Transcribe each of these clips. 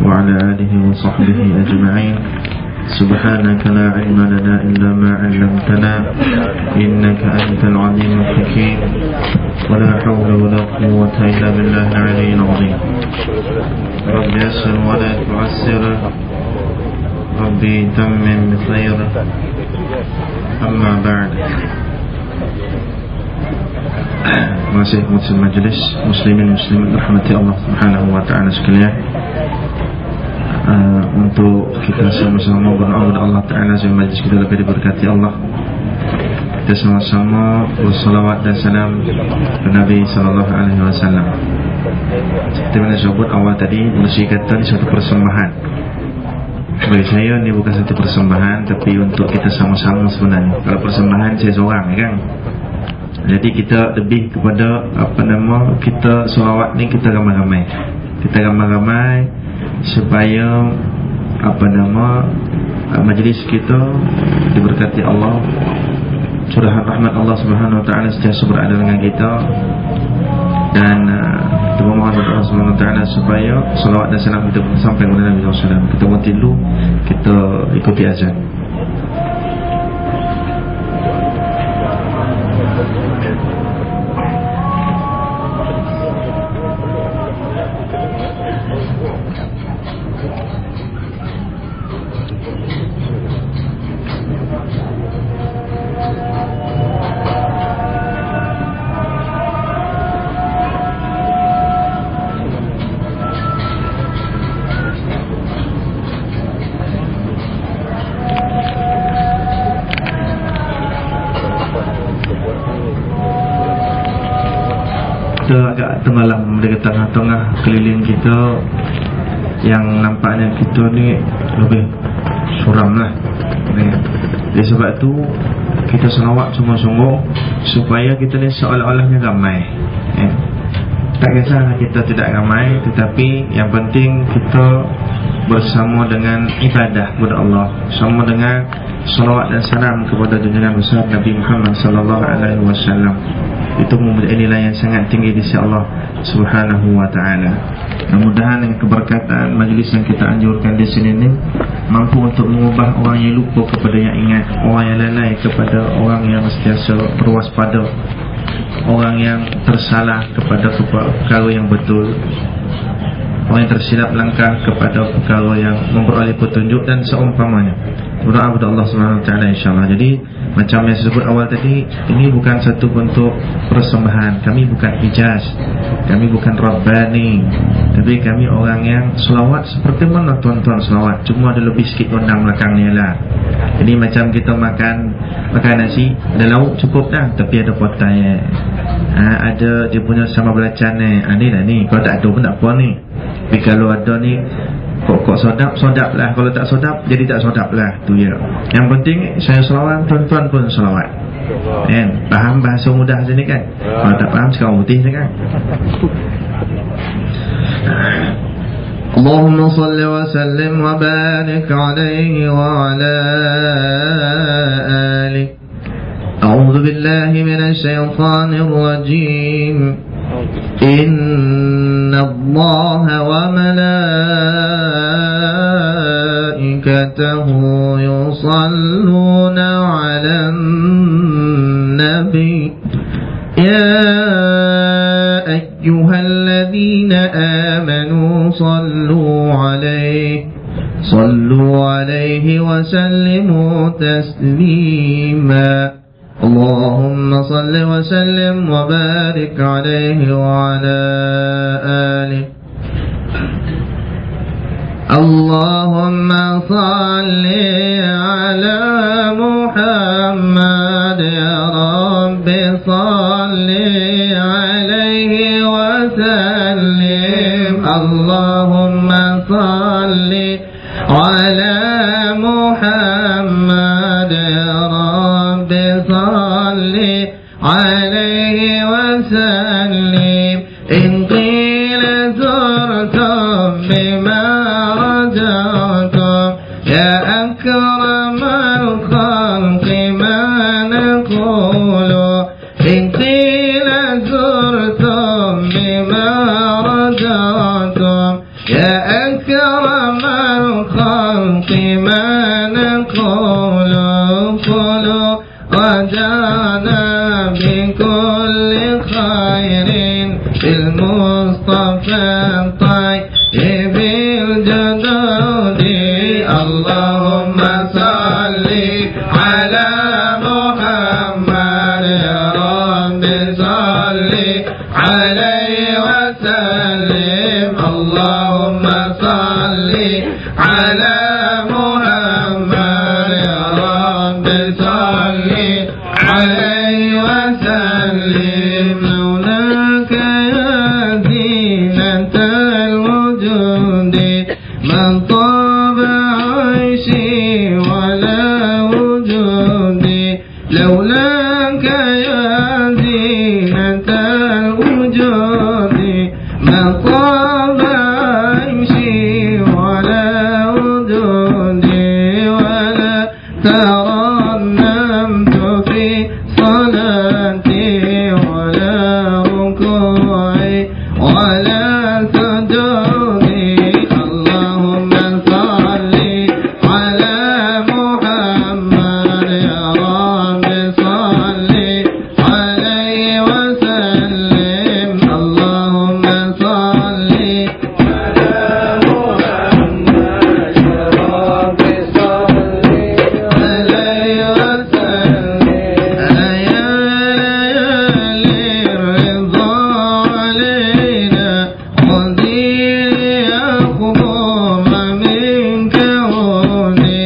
وعلى آله وصحبه أجمعين. سبحانك لا علم لنا إلا ما علمتنا إنك أنت العليم الحكيم ولا حول ولا قوة إلا بالله العلي العظيم. رب يسر ولا تعسر ربي تمم بخير. أما بعد. Masih majlis muslimin muslimin rahmati Allah Subhanahu wa taala sekalian. Untuk kita sama-sama berdoa kepada Allah Taala supaya majlis kita lebih diberkati Allah. Kita sama-sama bersalawat dan salam kepada Nabi sallallahu alaihi wasallam. Seperti mana sebut awal tadi, mesti kata ini satu persembahan. Bagi saya ini bukan satu persembahan, tapi untuk kita sama-sama sebenarnya. Kalau persembahan saya seorang, kan? Jadi kita lebih kepada kita selawat ni kita ramai-ramai. Kita ramai-ramai supaya majlis kita diberkati Allah, curahan rahmat Allah Subhanahu wa taala sentiasa berada dengan kita, dan kita memohon kepada Allah Subhanahu wa taala supaya selawat dan salam kita sampai kepada Nabi sallallahu alaihi wasallam. Kita berhenti dulu, kita ikuti azan. Agak tenggelam di tengah-tengah keliling kita, yang nampaknya kita ni lebih suram lah. Jadi sebab tu kita selawat sungguh-sungguh supaya kita ni seolah-olahnya ramai. Tak kisahlah kita tidak ramai, tetapi yang penting kita bersama dengan ibadah kepada Allah, sama dengan salawat dan salam kepada junjungan besar Nabi Muhammad sallallahu alaihi wasallam. Itu mempunyai nilai yang sangat tinggi di sisi Allah Subhanahu wa taala. Mudah-mudahan dengan keberkatan majlis yang kita anjurkan di sini ni mampu untuk mengubah orang yang lupa kepada yang ingat, orang yang lalai kepada orang yang sentiasa berwaspada, orang yang tersalah kepada perkara yang betul, orang yang tersilap langkah kepada perkara yang memperoleh petunjuk dan seumpamanya. Berdoa kepada Allah Subhanahu wa taala insya-Allah. Jadi macam yang saya sebut awal tadi, ini bukan satu bentuk persembahan. Kami bukan hijaz, kami bukan rabbani, tapi kami orang yang selawat seperti mana tuan-tuan selawat, cuma ada lebih sikit undang belakangnya lah. Jadi macam kita makan nasi, ada lauk cukup dah, tapi ada potai, ada dia punya sama belacan ni lah ni. Kalau tak ada pun tak apa ni. Tapi kalau ada ni, kok sodap lah. Kalau tak sodap, jadi tak sodap lah. Tu ya. Yang penting saya selawat, tuan-tuan pun selawat. Faham bahasa mudah sini kan? Kalau tak faham sekarang putih kan? Allahumma salli wa sallim wa barik alaihi wa ala alihi. A'udzu billahi minasy syaithanir rajim. Inna Allaha wa malaikatahu yusalluna 'alan nabi. Ya ayyuhalladzina amanu sallu 'alaihi wa sallimu taslima. Allahumma salli wa sallim wa barik alaihi wa ala alihi. Allahumma salli ala Muhammad ya Rabbi salli alaihi wa sallim. Allahumma salli ala Muhammad ya Rabbi salli alaihi wa sallim. In qila zurtum bima raja'tum ya akramal khalqi ma naqulu. In qila zurtum bima raja'tum ya يا أكرم الخلق ما نقول قولوا رجانا بكل خير في المصطفى الطيب الجدود اللهم صل على محمد يا رب صل عليه وسلم اللهم صل على محمد يا رب صل عليه وسلم لولاك يا زينة الوجود من طاب عيشي ولا وجودي لولاك يا زينة الوجود من طاب عيشي ولا وجودي ولا ترنمت في صلاتي ولا ركوعي ولا سجودي اللهم صل على محمد يا رب صل عليه وسلم اللهم صل على محمد يا رب صل عليه وسلم يا ليالي الرضا علينا خذي يا خموم من كوني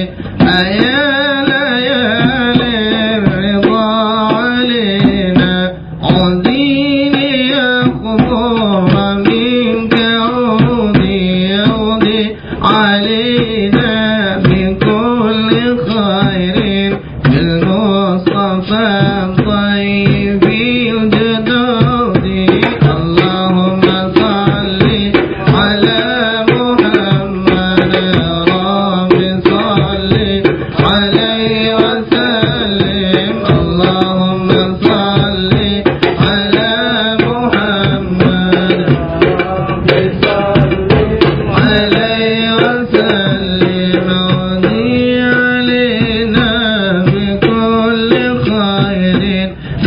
يا ليالي الرضا علينا خذيني يا خموم من كوني يغضي علينا بكل خير بالمصطفى الطيب الجدود اللهم صل على محمد يا رب صل عليه وسلم اللهم صل على محمد يا رب صل عليه وسلم ودي علينا بكل خير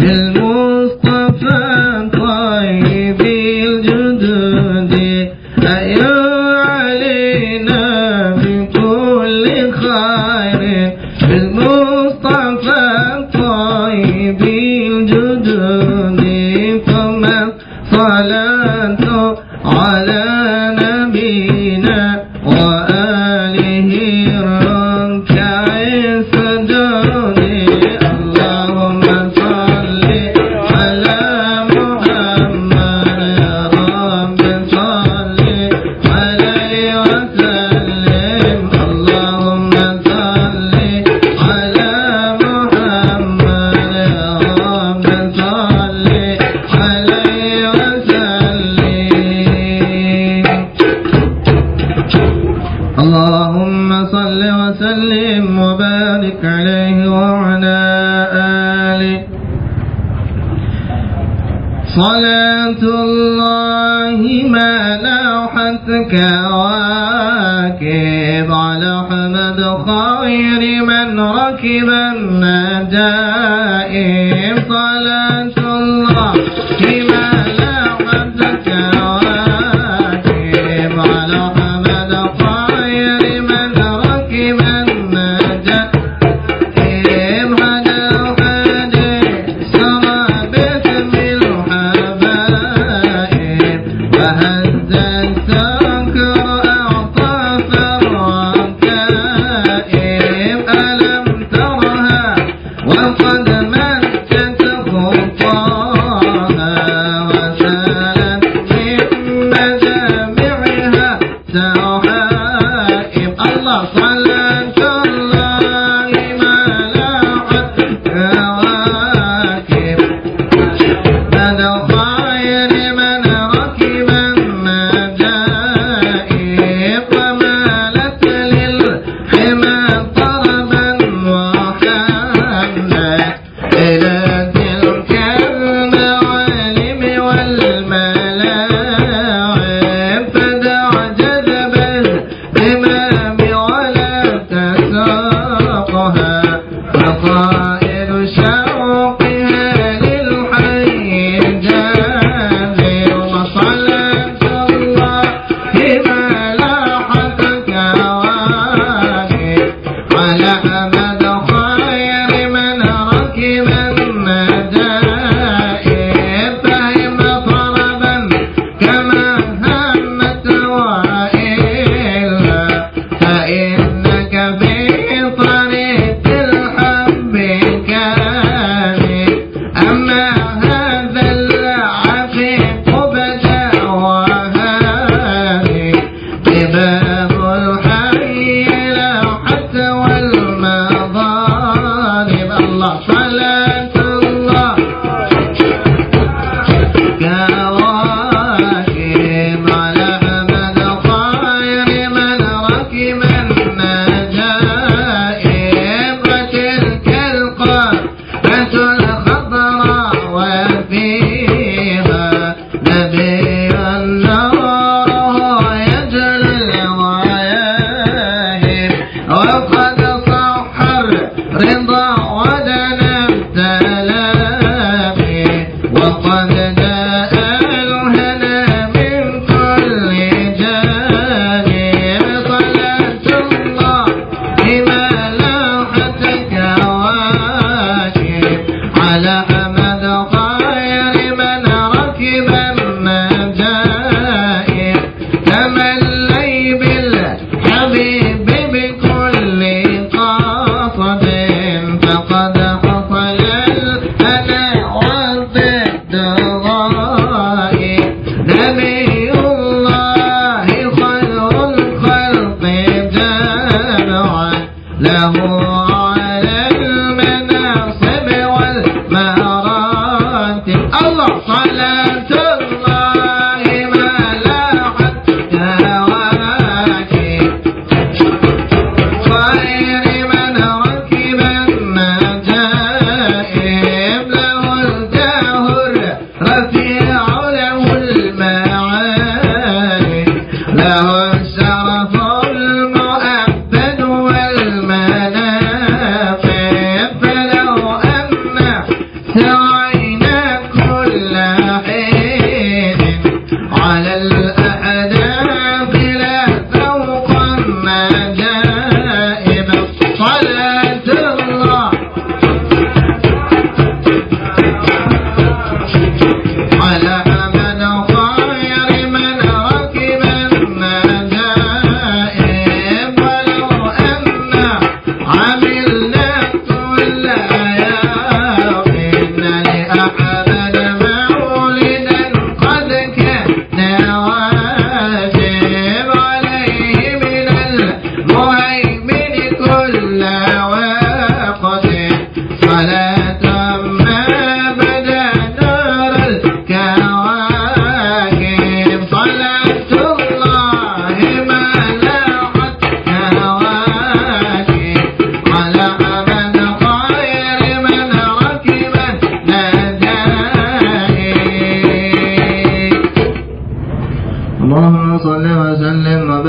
بالمصطفى الطيب الجدود أيا علينا بكل خير بالمصطفى الطيب الجدود ثم الصلاة على نبينا وآله الركع السجود اللهم صل على محمد يا رب صل عليه وسلم اللهم صل على محمد يا رب صل عليه وسلم اللهم صل وسلم وبارك عليه وعلى آله صلاة الله ما لاحت كواكب على حمد خير من ركب النجائب صلاة الله ما لاحت كواكب على حمد خير من ركب النجائب هدى هدي سرى باسم الحبائب وهز السكر أعطاف الركائب ألم ترها وقد مكت خطاها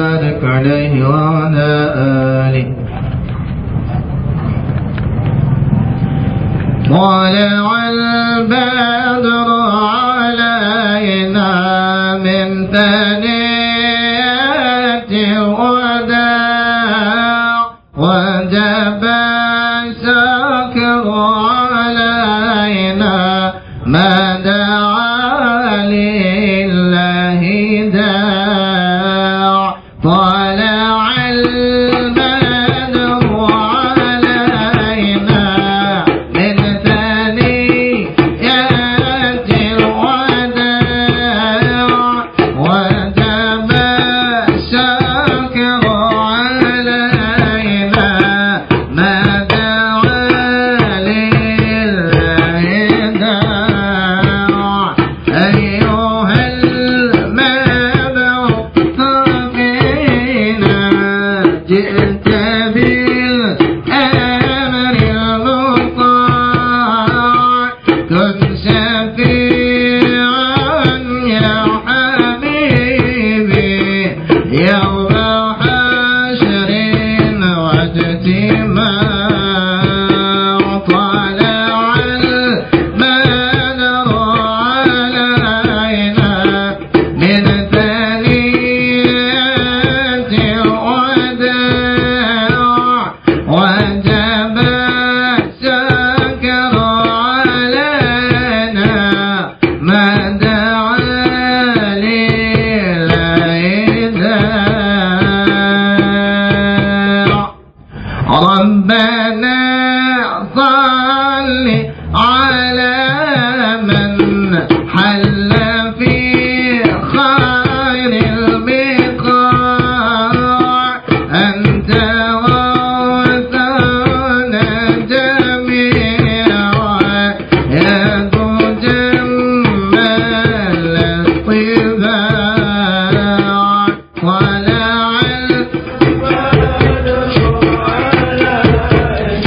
وبارك عليه وعلى آله. طلع البدر علينا من ثنيات الوداع وجب الشكر علينا ما دعا لله داع. طلع البدر علينا من ثنيات الوداع وجب الشكر علينا ما دعا لله داع. أيها المبعوث فينا جئت بالأمر المطاع كن شفيعا يا حبيبي يوم حشر واجتماع. طلع البدر علينا من ثنيات الوداع وجب الشكر علينا ما دعا لله داع. ربنا صل على من حل في خير البقاع أنت وارثنا جميعا يا ذو جمال الطباع. طلع البدر علينا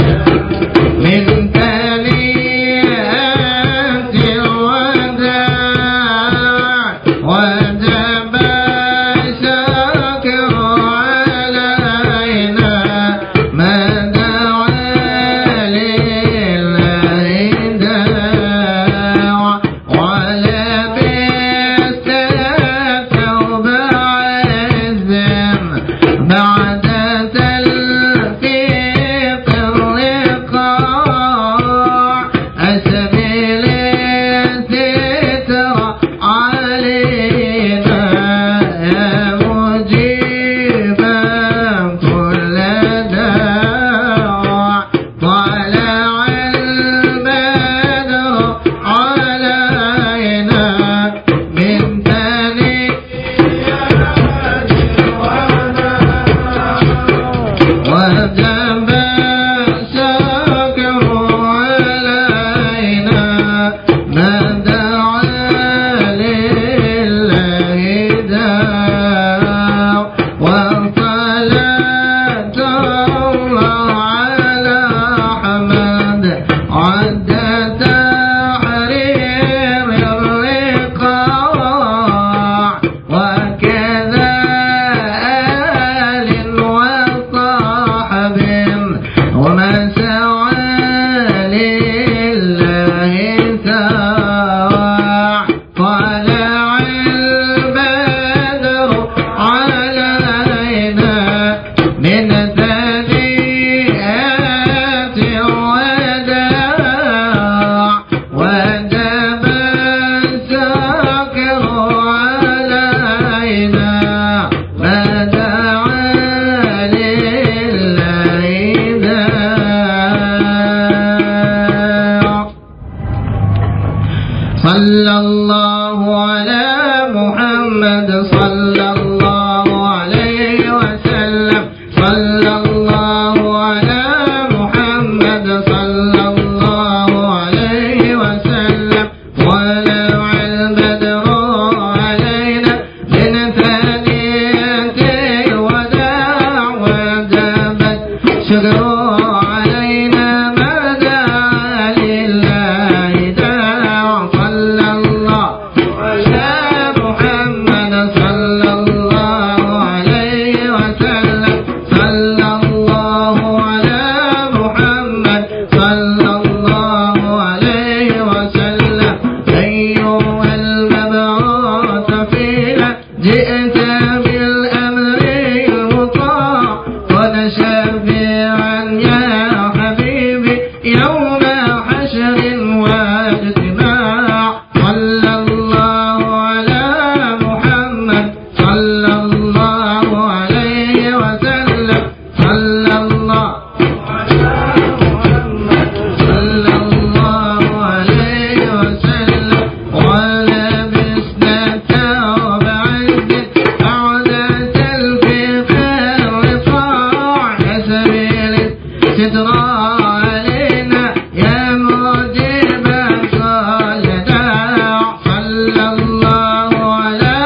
يسرى علينا يا مجيب كل داع صلى الله على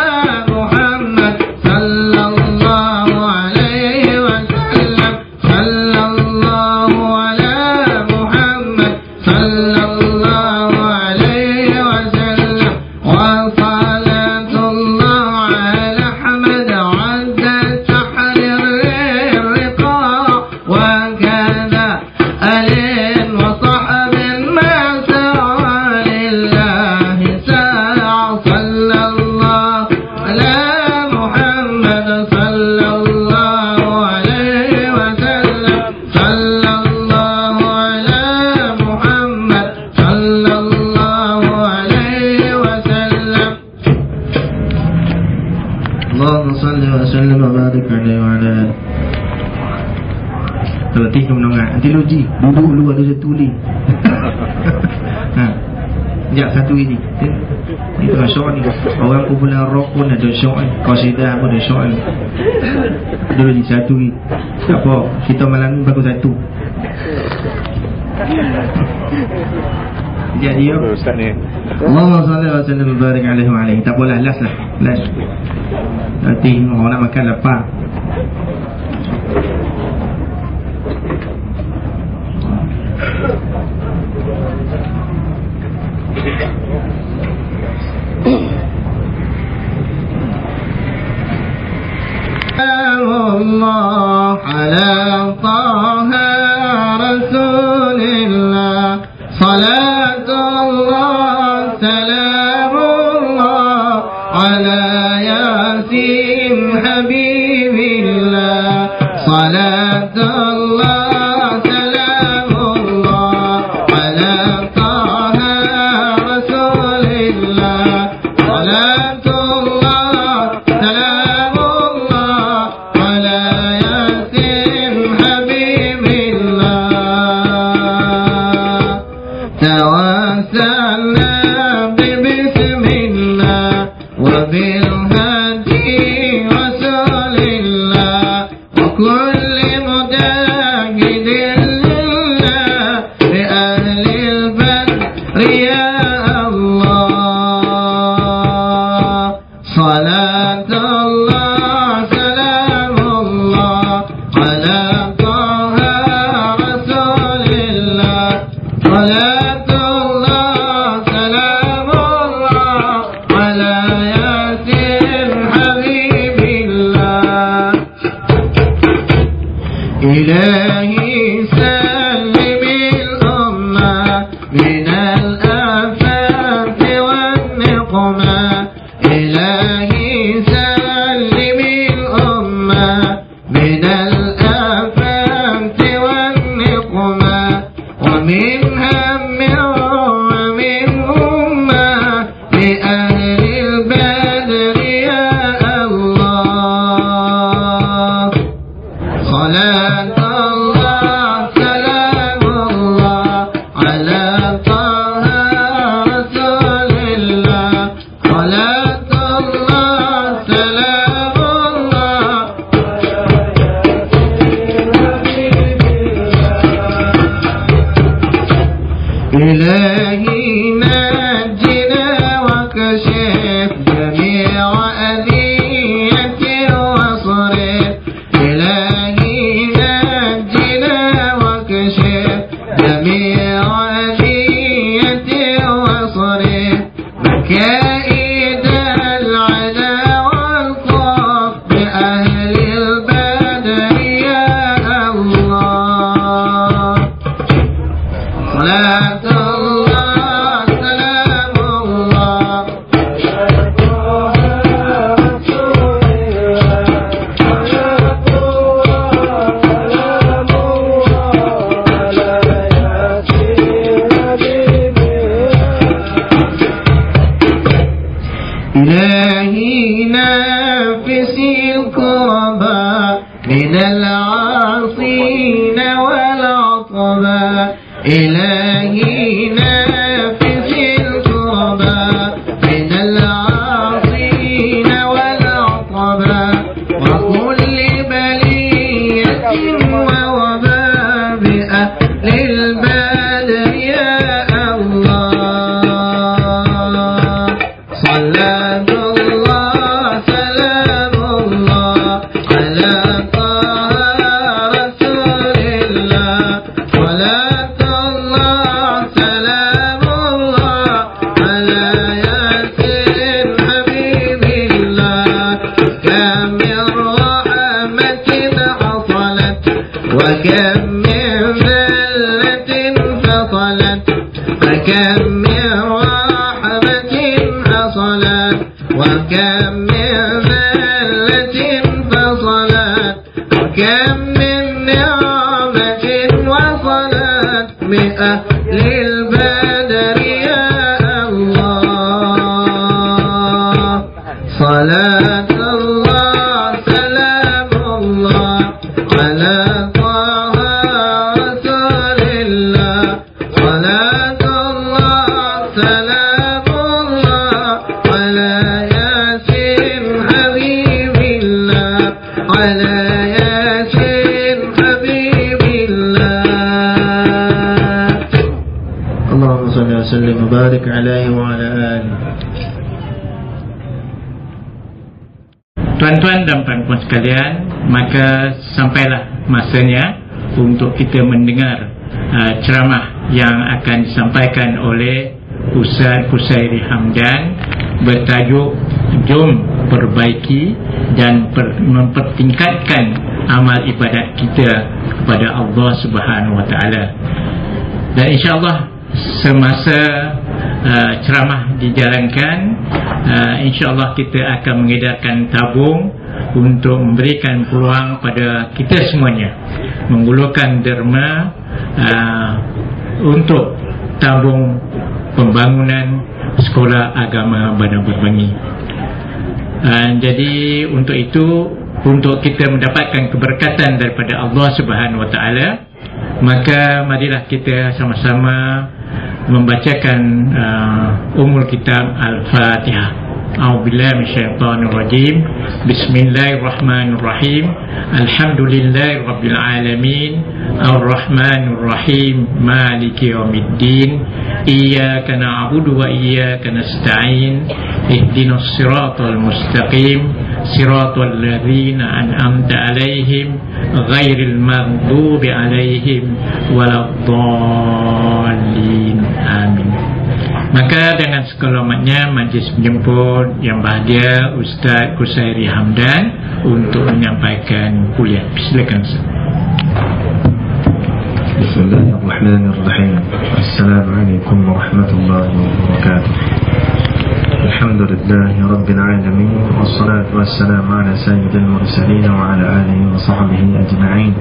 محمد صلى الله عليه وسلم صلى الله على محمد صلى الله عليه وسلم وصلاة الله على أحمد عز تحرير الرقاع وكذا آل وصحب ما سعى لله ساع صلى الله على محمد صلى الله عليه وسلم صلى الله على محمد صلى الله عليه وسلم اللهم صل وسلم وبارك عليه وعلى آله. Terlatih ke menengah. Nanti logi. Duduk dulu ada satu ni. Sekejap satu ini. Itu syok ni. Orang kumpulan rock pun ada syok ni. Qasidah pun ada syok ni. Dulu ni satu ni. Tak apa. Kita malam ni baru satu. Sekejap dia. Ustaz ni. Allahumma salli wa sallam barik alaihi wa alaihi. Tak apalah. Last lah. Last. Nanti orang nak makan lapar. الله على طه رسول الله صلاة الله سلام الله على ياسين حبيب الله صلاة الله سلام الله على طه رسول الله صلاة الله سلام الله على ياسين حبيب الله توسلنا ببسم الله وبالهدي رسول الله وكل مجاهد لله لأهل البدر يا الله صلاة الله سلام الله على طه رسول الله صلاة الله سلام الله على ياسين حبيب الله إلهي سلم الأمة من الآفات والنقمة إلهي سلم الأمة من الآفات والنقمة ومن هم ومن أمة لأهل البدر يا الله صلاة الله سلام الله على طه رسول الله صلاة الله سلام الله إلهي نجنا وكشف جميع أذية وصرف إلهي نجنا وكشف جميع أذية وصرف مكائد العدا والخوف بأهل البدر يا الله صلاة الله سلام الله إلهي نافسي الكرباء من العاصين والعطباء إلهي نافسي الكرباء من العاصين والعطباء وكل بلية ووباء Tuan-tuan dan puan-puan sekalian, maka sampailah masanya untuk kita mendengar ceramah yang akan disampaikan oleh Ustaz Qusairi Hamdan bertajuk Jom Perbaiki dan Mempertingkatkan Amal Ibadat Kita kepada Allah Subhanahu Wa Taala. Dan insya-Allah semasa ceramah dijalankan, insya-Allah kita akan mengedarkan tabung untuk memberikan peluang pada kita semuanya menggulurkan derma untuk tabung pembangunan sekolah agama Bandar Berbangi. Jadi untuk itu, untuk kita mendapatkan keberkatan daripada Allah Subhanahu Wa Taala, maka marilah kita sama-sama membacakan Ummul Kitab Al-Fatihah. A'udzubillahi minasyaitonir rajim. Bismillahirrahmanirrahim. Alhamdulillahirabbil alamin. Arrahmanir rahim. Maliki yaumiddin. Iyyaka na'budu wa iyyaka nasta'in. Ihdinas siratal mustaqim. Siratal ladzina an'amta 'alaihim ghairil maghdubi 'alaihim waladdallin. Amin. Maka dengan sekelamatnya majlis menjemput yang bahagia Ustaz Qusairi Hamdan untuk menyampaikan kuliah. Silakan Ustaz. Bismillahirrahmanirrahim. Assalamualaikum warahmatullahi wabarakatuh. Alhamdulillahi Rabbil Alamin. Wassalatu wassalamu ala sayyidil mursalin wa ala alihi wa sahbihi ajma'in.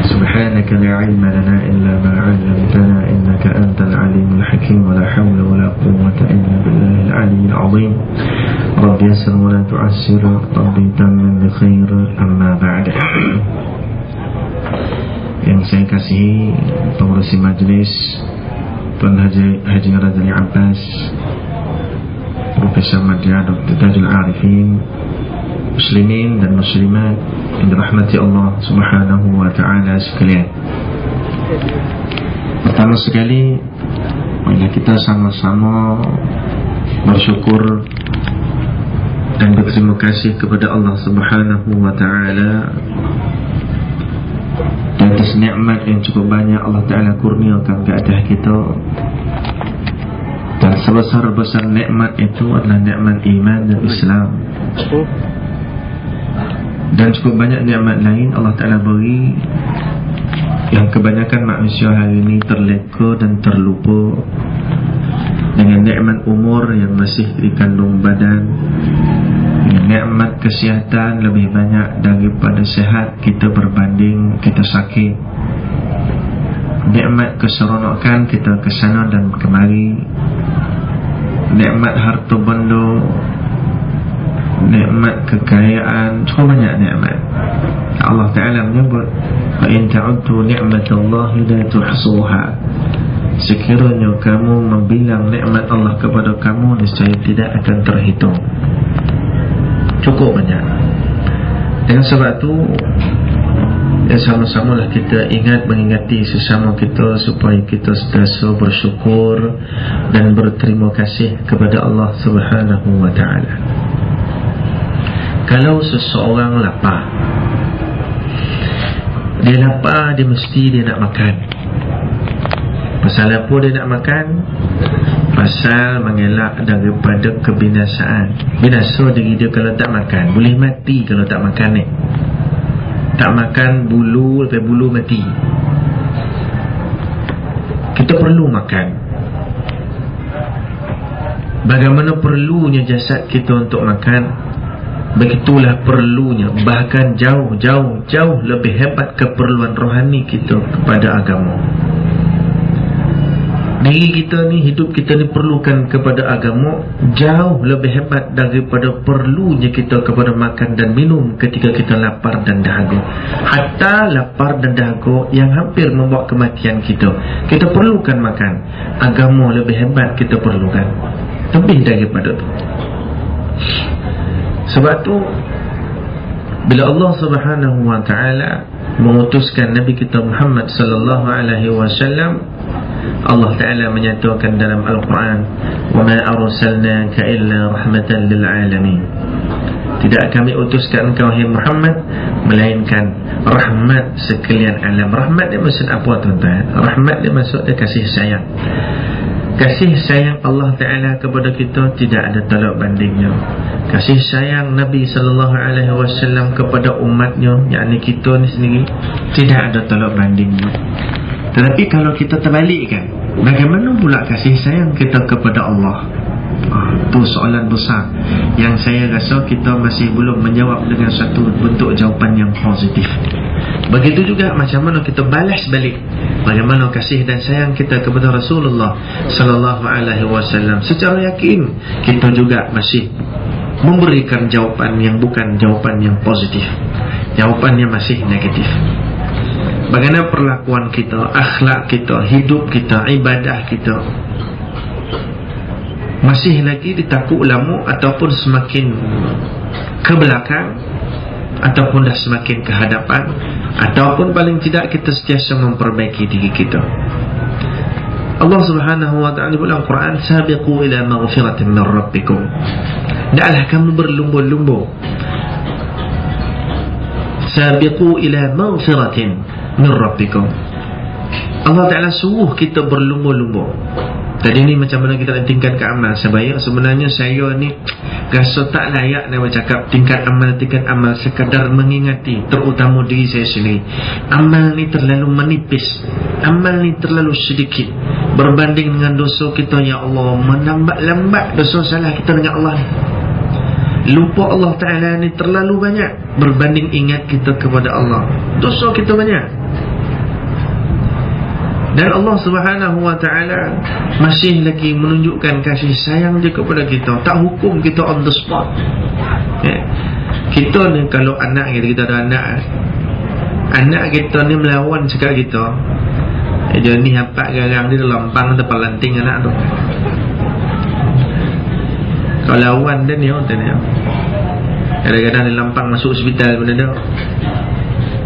Subhanaka la ilma lana illa ma 'allamtana innaka antal alimul hakim. Wa la hawla wa la quwwata illa billahil aliyyil 'azim. Rabbi yassir wa la tu'assir. Rabbi tammin bi khair. Amma ba'd. Yang saya kasihi pengurusi majlis, Tuan Haji Razali Abbas, Profesor Madya Dr. Tajul Arifin, muslimin dan muslimat yang dirahmati Allah Subhanahu wa Ta'ala sekalian. Pertama sekali, marilah kita sama-sama bersyukur dan berterima kasih kepada Allah Subhanahu wa Ta'ala atas nikmat yang cukup banyak Allah Ta'ala kurniakan ke atas kita. Dan sebesar-besar nikmat itu adalah nikmat iman dan Islam. Dan cukup banyak nikmat lain Allah Ta'ala beri yang kebanyakan manusia hari ini terleka dan terlupa. Dengan nikmat umur yang masih di kandung badan, dengan nikmat kesihatan lebih banyak daripada sehat kita berbanding kita sakit. Nikmat keseronokan kita kesana dan kemari, nikmat harta benda, nikmat kekayaan, cukup banyak nikmat. Allah Ta'ala menyebut, "Fa in ta'uddu ni'matallahi la tuhsuha." Sekiranya kamu membilang nikmat Allah kepada kamu, niscaya tidak akan terhitung. Cukup banyak. Dengan sebab itu, sama-samalah kita mengingati sesama kita supaya kita sentiasa bersyukur dan berterima kasih kepada Allah Subhanahu wa Ta'ala. Kalau seseorang lapar, Dia lapar, dia mesti dia nak makan. Pasal apa dia nak makan? Pasal mengelak daripada kebinasaan. Binasa diri dia kalau tak makan. Boleh mati kalau tak makan ni. Tak makan bulu, lepas bulu mati. Kita perlu makan. Bagaimana perlunya jasad kita untuk makan, begitulah perlunya, bahkan jauh lebih hebat keperluan rohani kita kepada agama. Diri kita ni, hidup kita ni perlukan kepada agama jauh lebih hebat daripada perlunya kita kepada makan dan minum ketika kita lapar dan dahaga. Hatta lapar dan dahaga yang hampir membawa kematian kita, kita perlukan makan. Agama lebih hebat kita perlukan, lebih daripada tu. Sebab tu bila Allah Subhanahu wa taala mengutuskan Nabi kita Muhammad sallallahu alaihi wasallam, Allah Ta'ala menyatakan dalam Al-Quran, وَمَا أَرْسَلْنَاكَ إِلَّا رَحْمَةً لِلْعَالَمِينَ. Tidak kami utuskan engkau hai Muhammad melainkan rahmat sekalian alam. Rahmat dia maksud apa tuan-tuan? Rahmat dia maksud dia kasih sayang. Kasih sayang Allah Ta'ala kepada kita tidak ada tolak bandingnya. Kasih sayang Nabi SAW kepada umatnya, yakni kita ni sendiri, tidak ada tolak bandingnya. Tetapi kalau kita terbalikkan, bagaimana pula kasih sayang kita kepada Allah? Itu soalan besar yang saya rasa kita masih belum menjawab dengan satu bentuk jawapan yang positif. Begitu juga macam mana kita balas balik bagaimana kasih dan sayang kita kepada Rasulullah sallallahu alaihi wasallam. Secara yakin kita juga masih memberikan jawapan yang bukan jawapan yang positif, jawapannya masih negatif. Bagaimana perlakuan kita, akhlak kita, hidup kita, ibadah kita masih lagi ditakut ulama ataupun semakin ke belakang, ataupun dah semakin ke hadapan, ataupun paling tidak kita sentiasa memperbaiki diri kita. Allah Subhanahu wa ta'ala dalam Al-Quran, sabiqu ila maghfiratin min rabbikum. Hendaklah kamu berlumba-lumba. Sabiqu ila maghfiratin min rabbikum. Allah Ta'ala suruh kita berlumba-lumba. Tadi ni macam mana kita nak tingkatkan amal. Sebenarnya saya ni rasa tak layak nak bercakap tingkat amal sekadar mengingati, terutama diri saya sendiri. Amal ni terlalu menipis, amal ni terlalu sedikit berbanding dengan dosa kita. Ya Allah, menambat-lambat dosa salah kita dengan Allah ni. Lupa Allah Ta'ala ni terlalu banyak berbanding ingat kita kepada Allah. Dosa kita banyak. Dan Allah Subhanahu wa ta'ala masih lagi menunjukkan kasih sayang dia kepada kita. Tak hukum kita on the spot. Kita ni kalau anak kita ada anak kita ni melawan cakap kita, dia ni hampak garang dia lampang depan lanting anak tu. Kalau lawan dia ni kadang-kadang dia lampang masuk hospital benda dia.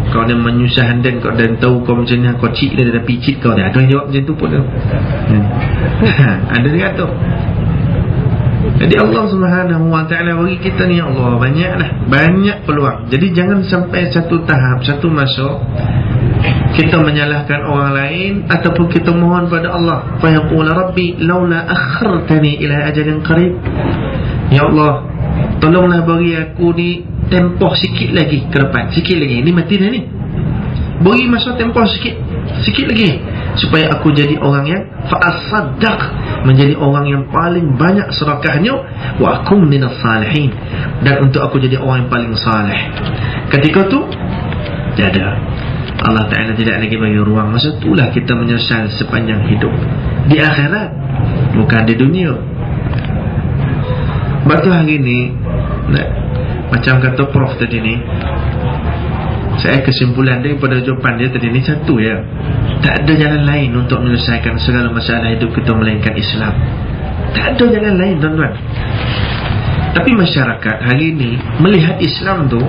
Kau dia menyusah dan kau dan tahu kau macam ni, kau cik dia dah picit kau dah. Ada yang jawab macam tu pun ada dia tu. Jadi Allah Subhanahu wa ta'ala bagi kita ni, ya Allah, banyak peluang. Jadi jangan sampai satu tahap, satu masa kita menyalahkan orang lain ataupun kita mohon pada Allah, fa yaqul rabbi laula akhartani ila ajalin qarib. Ya Allah, tolonglah bagi aku ni tempoh sikit lagi ke depan, sikit lagi. Ini mati dah ni. Beri masa tempoh sikit lagi supaya aku jadi orang yang fa'asaddaq, menjadi orang yang paling banyak sedekahnya, wa akum minas salihin, dan untuk aku jadi orang yang paling saleh. Ketika tu tiada, Allah Ta'ala tidak lagi bagi ruang. Masa itulah kita menyesal sepanjang hidup di akhirat, bukan di dunia. Sebab hari ni macam kata Prof tadi ni, saya kesimpulan daripada jawapan dia tadi ni satu ya, tak ada jalan lain untuk menyelesaikan segala masalah hidup kita melainkan Islam. Tak ada jalan lain tuan-tuan. Tapi masyarakat hari ini melihat Islam tu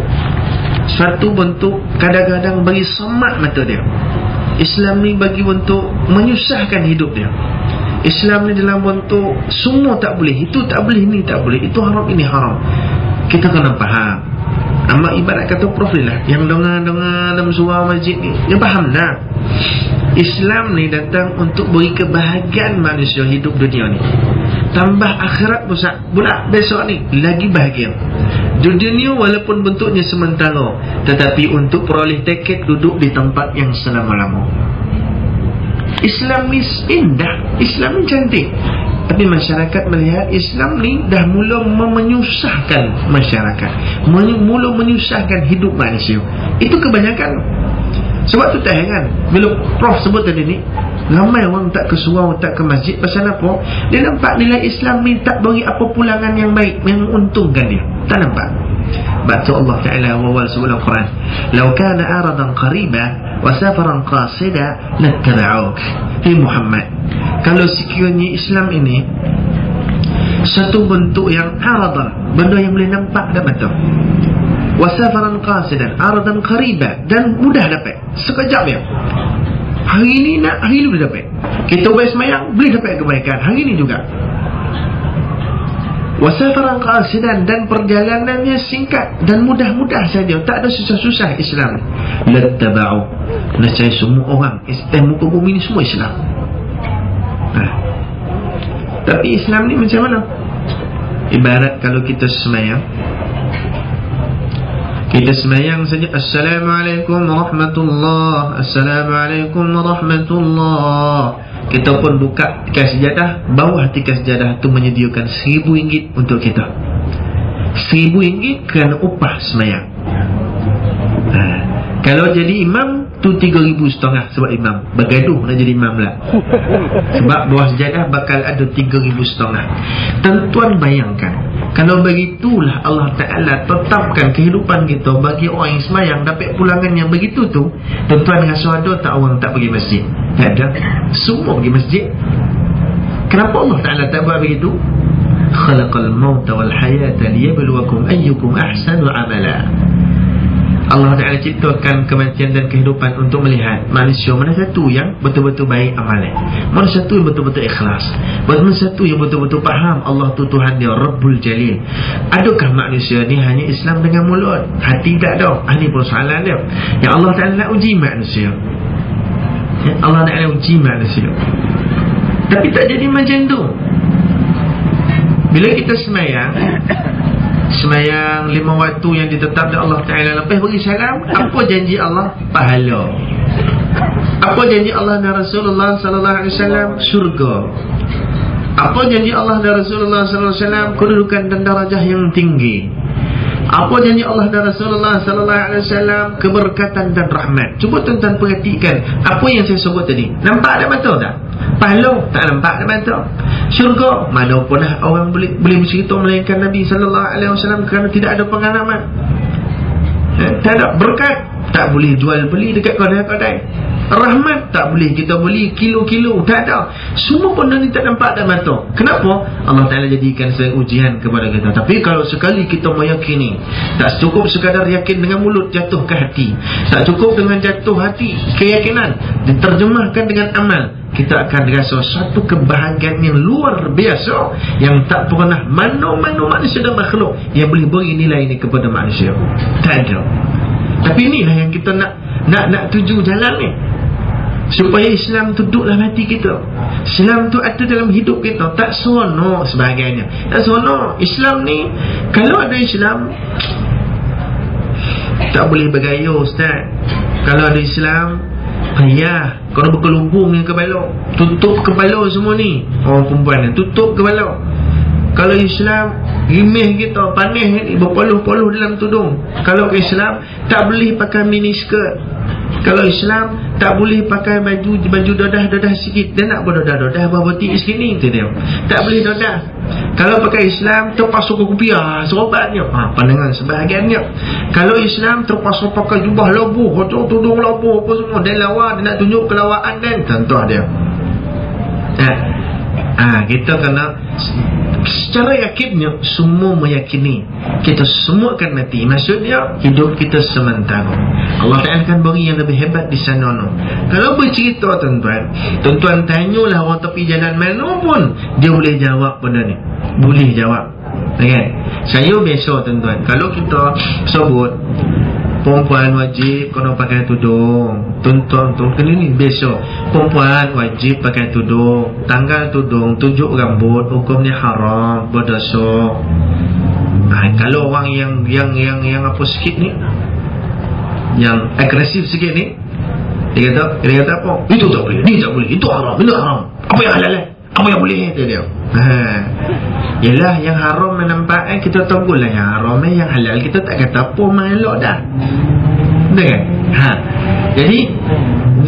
suatu bentuk kadang-kadang bagi semak mata dia. Islam ni bagi bentuk menyusahkan hidup dia. Islam ni dalam bentuk semua tak boleh, itu tak boleh, ini tak boleh, itu haram, ini haram. Kita kena faham Amak ibarat kata Prof lah, yang dengar-dengar dalam surau masjid ni, dia faham dah Islam ni datang untuk beri kebahagiaan manusia hidup dunia ni, tambah akhirat pula besok ni lagi bahagia. Dunia walaupun bentuknya sementara, tetapi untuk peroleh tiket duduk di tempat yang selama-lama. Islam ni indah, Islam ni cantik, tapi masyarakat melihat Islam ni dah mula menyusahkan masyarakat, mula menyusahkan hidup manusia. Itu kebanyakan. Sebab tu tak heran bila Prof sebut tadi ni, ramai orang tak ke surau, tak ke masjid. Pasal apa? Dia nampak nilai Islam ni tak bagi apa pulangan yang baik, yang menguntungkan dia. Tak nampak. Baca Allah Ta'ala wawal sebulan Quran, "Lau kana aradan qariba wa safaran qasida lattaba'uk." Hei Muhammad, kalau sekiranya Islam ini satu bentuk yang aradan, benda yang boleh nampak dan mata, wasafaran qasidan, aradan qariba, dan mudah dapat, sekejap ya. Hari ini nak, hari ini boleh dapat. Kita buat semayang, boleh dapat kebaikan hari ini juga. Wasafaran qasidan, dan perjalanannya singkat dan mudah-mudah saja, tak ada susah-susah Islam. Lattaba'u, nescaya semua orang muka bumi ni semua Islam. Tapi Islam ni macam mana? Ibarat kalau kita semayang, saja, Assalamualaikum warahmatullahi, Assalamualaikum warahmatullahi. Kita pun buka tikai sejadah, bawah tikai sejadah tu menyediakan RM1,000 untuk kita. RM1,000 kerana upah semayang. Kalau jadi imam tu RM3,500 sebab imam bergaduh nak jadi imam lah. Sebab bawah sejadah bakal ada RM3,500. Tuan bayangkan, kalau begitulah Allah Ta'ala tetapkan kehidupan kita bagi orang yang semayang dapat pulangan yang begitu tu, tuan rasa ada tak orang tak pergi masjid? Tak ada. Semua pergi masjid. Kenapa Allah Ta'ala tak buat begitu? Khalaqal mauta wal hayata liyabluwakum ayyukum ahsanu amala. Allah Ta'ala ciptakan kematian dan kehidupan untuk melihat manusia mana satu yang betul-betul baik amalan, mana satu yang betul-betul ikhlas, mana satu yang betul-betul faham Allah tu Tuhan dia Rabbul Jalil. Adakah manusia ni hanya Islam dengan mulut, hati tak ada? Ini persoalan dia yang Allah Ta'ala nak uji manusia. Allah Ta'ala uji manusia, tapi tak jadi macam tu. Bila kita semayang 5 waktu yang ditetapkan Allah Ta'ala, lepas beri salam, apa janji Allah? Pahala. Apa janji Allah dan Rasulullah Sallallahu Alaihi Wasallam? Syurga. Apa janji Allah dan Rasulullah Sallallahu Alaihi Wasallam? Kedudukan dan darajah yang tinggi. Apa janji Allah dan Rasulullah Sallallahu Alaihi Wasallam? Keberkatan dan rahmat. Cuba tuan-tuan perhatikan apa yang saya sebut tadi. Nampak ada mata tak? Pahala tak nampak ada mata. Syurga, mana pun orang boleh bercerita melainkan Nabi Sallallahu Alaihi Wasallam kerana tidak ada pengalaman. Tak ada berkat, tak boleh jual beli dekat kedai-kedai. Rahmat tak boleh kita beli kilo-kilo, tak ada. Semua benda ni tak nampak dan mata. Kenapa? Allah Ta'ala jadikan sebagai ujian kepada kita. Tapi kalau sekali kita meyakini, tak cukup sekadar yakin dengan mulut, jatuh ke hati. Tak cukup dengan jatuh hati, keyakinan diterjemahkan dengan amal, kita akan rasa satu kebahagiaan yang luar biasa yang tak pernah mana-mana manusia dan makhluk yang boleh beri nilai ini kepada manusia. Tak ada. Tapi inilah yang kita nak tuju jalan ni, supaya Islam tu duduk dalam hati kita, Islam tu ada dalam hidup kita. Tak seronok sebagainya, tak seronok. Islam ni, kalau ada Islam tak boleh bergaya Ustaz. Kalau ada Islam payah, kalau berkelumbung yang kepala, tutup kepala semua ni orang perempuan ni, tutup kepala. Kalau Islam rimih kita, panis ni, berpoluh-poluh dalam tudung. Kalau Islam tak boleh pakai miniskirt. Kalau Islam tak boleh pakai baju dodah sikit. Dia nak berdodah-dodah berbutik sini tu dia. Tak boleh dodah. Kalau pakai Islam terpaksa ke kopiah serobatnya, pandangan sebahagiannya. Kalau Islam terpaksa pakai jubah labuh, tudung labuh apa semua, dia lawa, dia nak tunjuk kelawaan dan contoh dia. Kita kena secara yakinnya, semua meyakini kita semua akan mati. Maksudnya hidup kita sementara. Allah Ta'ala akan beri yang lebih hebat di sana. Kalau bercerita tuan-tuan tanyalah orang tepi jalan mana pun, dia boleh jawab benda ni. Boleh jawab. kan? Saya biasa tuan-tuan, kalau kita sebut perempuan wajib kena pakai tudung, tuan-tuan kena ni biasa, perempuan wajib pakai tudung, tanggal tudung, tunjuk rambut, hukumnya haram, berdosa. Kalau orang yang apa sikit ni, yang agresif sikit ni, dia kata apa? Itu tak boleh, ni tak boleh, itu haram, ini haram. Apa yang halal? Apa yang boleh? Dia. Yalah, yang haram nampak kita tunggulah yang haram, yang halal kita tak kata apa, melok dah. Betul kan? Jadi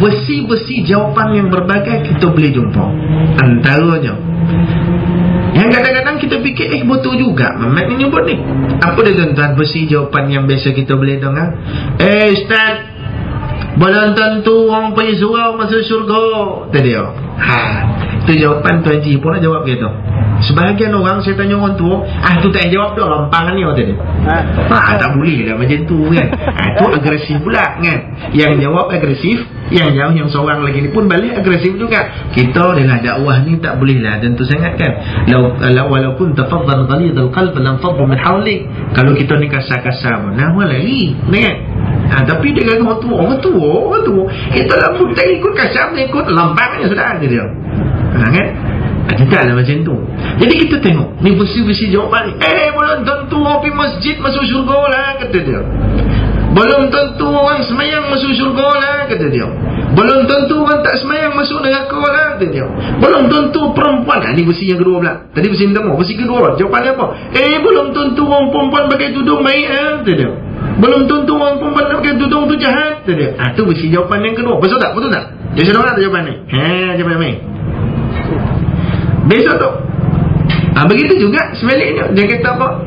versi-versi jawapan yang berbagai kita boleh jumpa. Antaranya yang kadang-kadang kita fikir betul juga Mamat ni nyebut ni. Apa dia tuan-tuan versi jawapan yang biasa kita boleh dengar? Ustaz, belum tentu orang pergi surau masuk syurga. Itu dia. Itu jawapan Tuan Haji pun nak jawab gitu. Sebahagian orang saya tanya orang tua, tu tak jawab tu, lampangan ni kata dia. Tak boleh dah macam tu kan. Tu agresif pula kan. Yang jawab agresif, yang jawab yang seorang lagi ni pun balik agresif juga. Kita adalah dakwah ni tak boleh lah tentu sangat kan. Walaupun tafadhal ghalidul qalb lam fadhu min hawlik. Kalau kita ni kasar-kasar pun nah lagi kan. Tapi dengan orang tua kita lah pun tak ikut kasar, ikut lampangannya sudah ada dia. Kan? Tidak lah macam tu. Jadi kita tengok ni versi-versi jawapan ni. Belum tentu orang pergi masjid masuk syurga lah, kata dia. Belum tentu orang semayang masuk syurga lah, kata dia. Belum tentu orang tak semayang masuk neraka lah, kata dia. Belum tentu perempuan. Ni versi yang kedua pula. Tadi versi yang pertama, versi kedua jawapan dia apa? Belum tentu orang perempuan pakai tudung baik lah, kata dia. Belum tentu orang perempuan pakai tudung tu jahat, kata dia. Tu versi jawapan yang kedua. Betul tak? Betul tak? Jadi saya dengar tak jawapan ni? Jawapan ni besok tu. Begitu juga sebaliknya. Dia kata apa?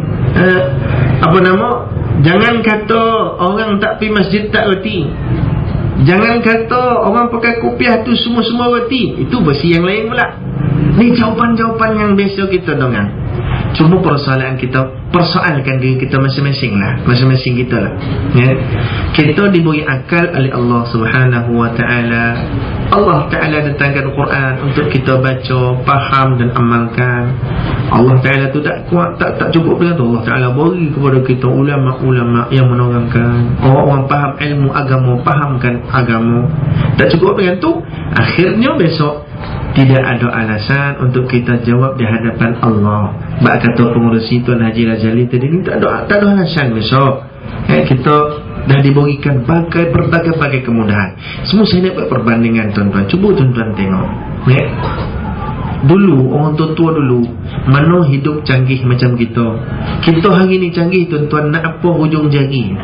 Jangan kata orang tak pergi masjid tak reti. Jangan kata orang pakai kopiah tu semua reti. Itu versi yang lain pula. Ni jawapan-jawapan yang biasa kita dengar. Cuma persoalan kita, persoalkan diri kita masing-masing lah. Masing-masing kita lah ya? Kita diberi akal oleh Allah Subhanahu Wa Ta'ala. Allah Ta'ala datangkan Quran untuk kita baca, faham dan amalkan. Allah Ta'ala tu tak kuat, tak cukup dengan tu. Allah Ta'ala beri kepada kita ulama-ulama yang menerangkan, orang-orang faham ilmu agama, fahamkan agama. Tak cukup dengan tu, akhirnya besok tidak ada alasan untuk kita jawab di hadapan Allah. Bak kata pengurusi Tuan Haji Razali tadi ni, tak ada alasan besok. Kita dah diberikan berbagai kemudahan. Semua saya nak buat perbandingan tuan-tuan. Cuba tuan-tuan tengok. Dulu orang tua-tua dulu mana hidup canggih macam kita. Kita hari ni canggih tuan-tuan, nak apa hujung jari.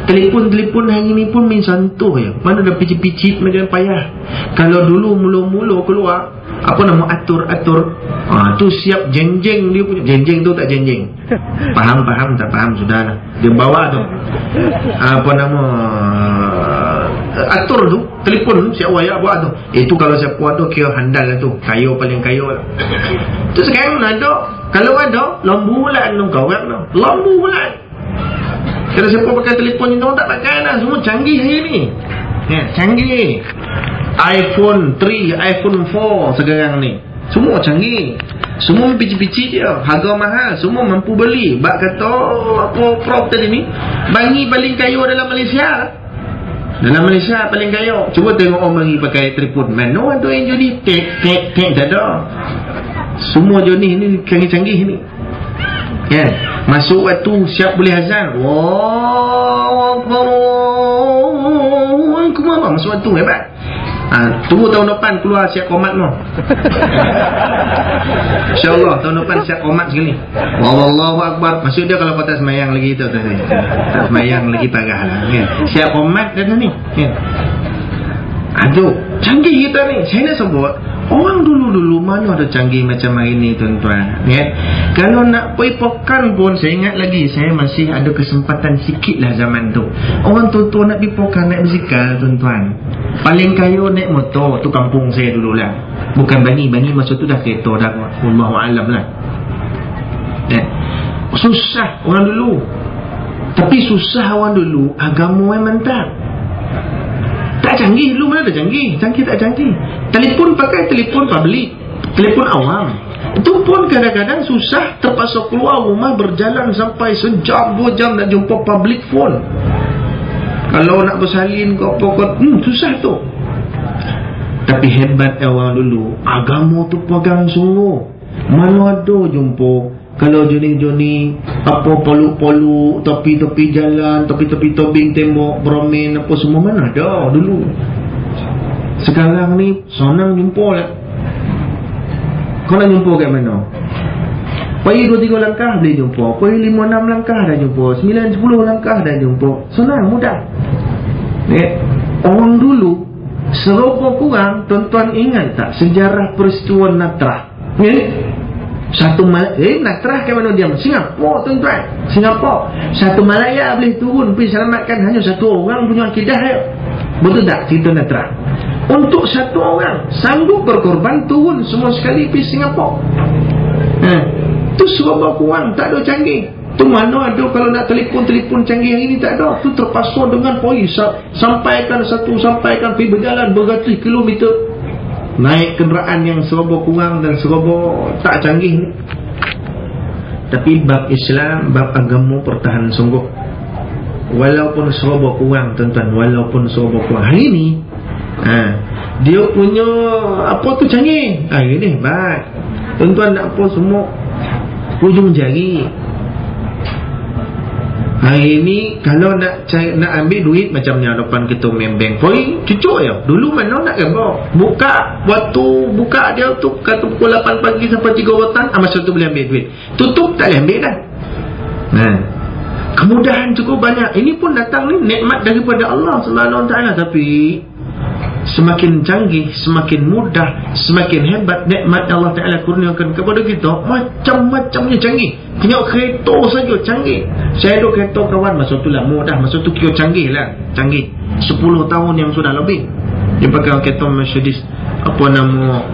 Telefon hari ni pun main santuh je. Mana dah picit-picit macam payah. Kalau dulu mula-mula keluar atur tu siap jeng-jeng dia punya. Jeng-jeng tu tak jeng-jeng. Faham tak faham sudahlah. Dia bawa tu atur tu telefon siap waya buat tu. Itu kalau siapa tu kira handal lah tu. Kayu paling kayu lah. Tu sekarang ada. Kalau ada lambu bulan tu kawan tu. Lambu bulan. Kalau siapa pakai telefon ni, orang tak pakai dah. Semua canggih hari ni. Canggih. iPhone 3, iPhone 4 sekarang ni. Semua canggih. Semua picit-picit dia. Harga mahal. Semua mampu beli. Bak kata Prof tadi ni, bangi paling kaya dalam Malaysia. Dalam Malaysia paling kaya. Cuba tengok orang bangi pakai telefon. Mana tu yang jadi tek tak ada. Semua jenis ni canggih-canggih ni. Masuk waktu siap boleh azan. Masuk waktu hebat. Tunggu tahun depan keluar siap komat mau. InsyaAllah tahun depan siap komat sekali. Wallahu akbar. Maksud dia kalau patah semayang lagi tu tadi. Tak semayang lagi parah lah. Siap komat dah ni. Aduh, canggih kita ni. Saya nak sebut, orang dulu-dulu mana ada canggih macam hari ni tuan-tuan. Kalau nak pergi pokan pun, saya ingat lagi, saya masih ada kesempatan sikit lah zaman tu. Orang tua-tua nak pergi pokan, naik basikal tuan-tuan. Paling kaya naik motor. Tu kampung saya dulu lah. Bukan Bani masa tu dah kereta dah. Wallahualam lah. Susah orang dulu. Tapi susah orang dulu, agama yang mantap. Tak canggih dulu, mana ada canggih. Canggih tak canggih. Telefon pakai telefon public. Telefon awam itu pun kadang-kadang susah, terpaksa keluar rumah berjalan sampai sejam 2 jam nak jumpa public phone. Kalau nak bersalin ke apa susah tu. Tapi hebat orang dulu, agama tu pegang sungguh. Mana ada jumpa kalau Joni apa poluk-poluk, tepi-tepi jalan, tepi-tepi tobing tembok, bromin apa semua, mana ada dulu. Sekarang ni senang jumpa lah. Kau nak jumpa kat mana? Pergi 2-3 langkah boleh jumpa, pergi 5-6 langkah dah jumpa, 9-10 langkah dah jumpa. Senang, mudah. Orang dulu serupa kurang. Tuan-tuan ingat tak sejarah peristiwa Natrah? Satu Natrah ke mana dia? Singapura, tuan-tuan. Singapura. Satu Malaya boleh turun pergi selamatkan hanya satu orang punya akidah dia. Betul tak cerita Natrah? Untuk satu orang sanggup berkorban turun semua sekali pergi Singapura. Tu serba kurang, tak ada canggih. Tu mana ada kalau nak telefon canggih hari ni, tak ada. Tu terpaksa dengan polis sampaikan pergi berjalan beratus kilometer, naik kenderaan yang serba kurang dan serba tak canggih ni. Tapi bab Islam, bab agama pertahan sungguh. Walaupun serba kurang, tuan-tuan, walaupun serba kurang. Hari ni dia punya apa tu canggih. Hari ni baik. Tuan-tuan nak apa semua hujung jari. Hari ni kalau nak ambil duit macam ni depan kita main bank, poin cucuk je. Dulu mana nak gambar. Buka dia tu kata pukul 8 pagi sampai 3 petang, masa tu boleh ambil duit. Tutup tak boleh ambil dah. Kemudahan cukup banyak. Ini pun datang ni nikmat daripada Allah Subhanahu Wa Taala. Tapi semakin canggih, semakin mudah, semakin hebat nikmat Allah Ta'ala kurniakan kepada kita, macam-macamnya canggih. Punya kereta saja canggih. Saya ada kereta kawan masa tu lah, mudah. Masa tu kira canggih lah, canggih 10 tahun yang sudah lebih. Dia pakai kereta Mercedes, apa nama,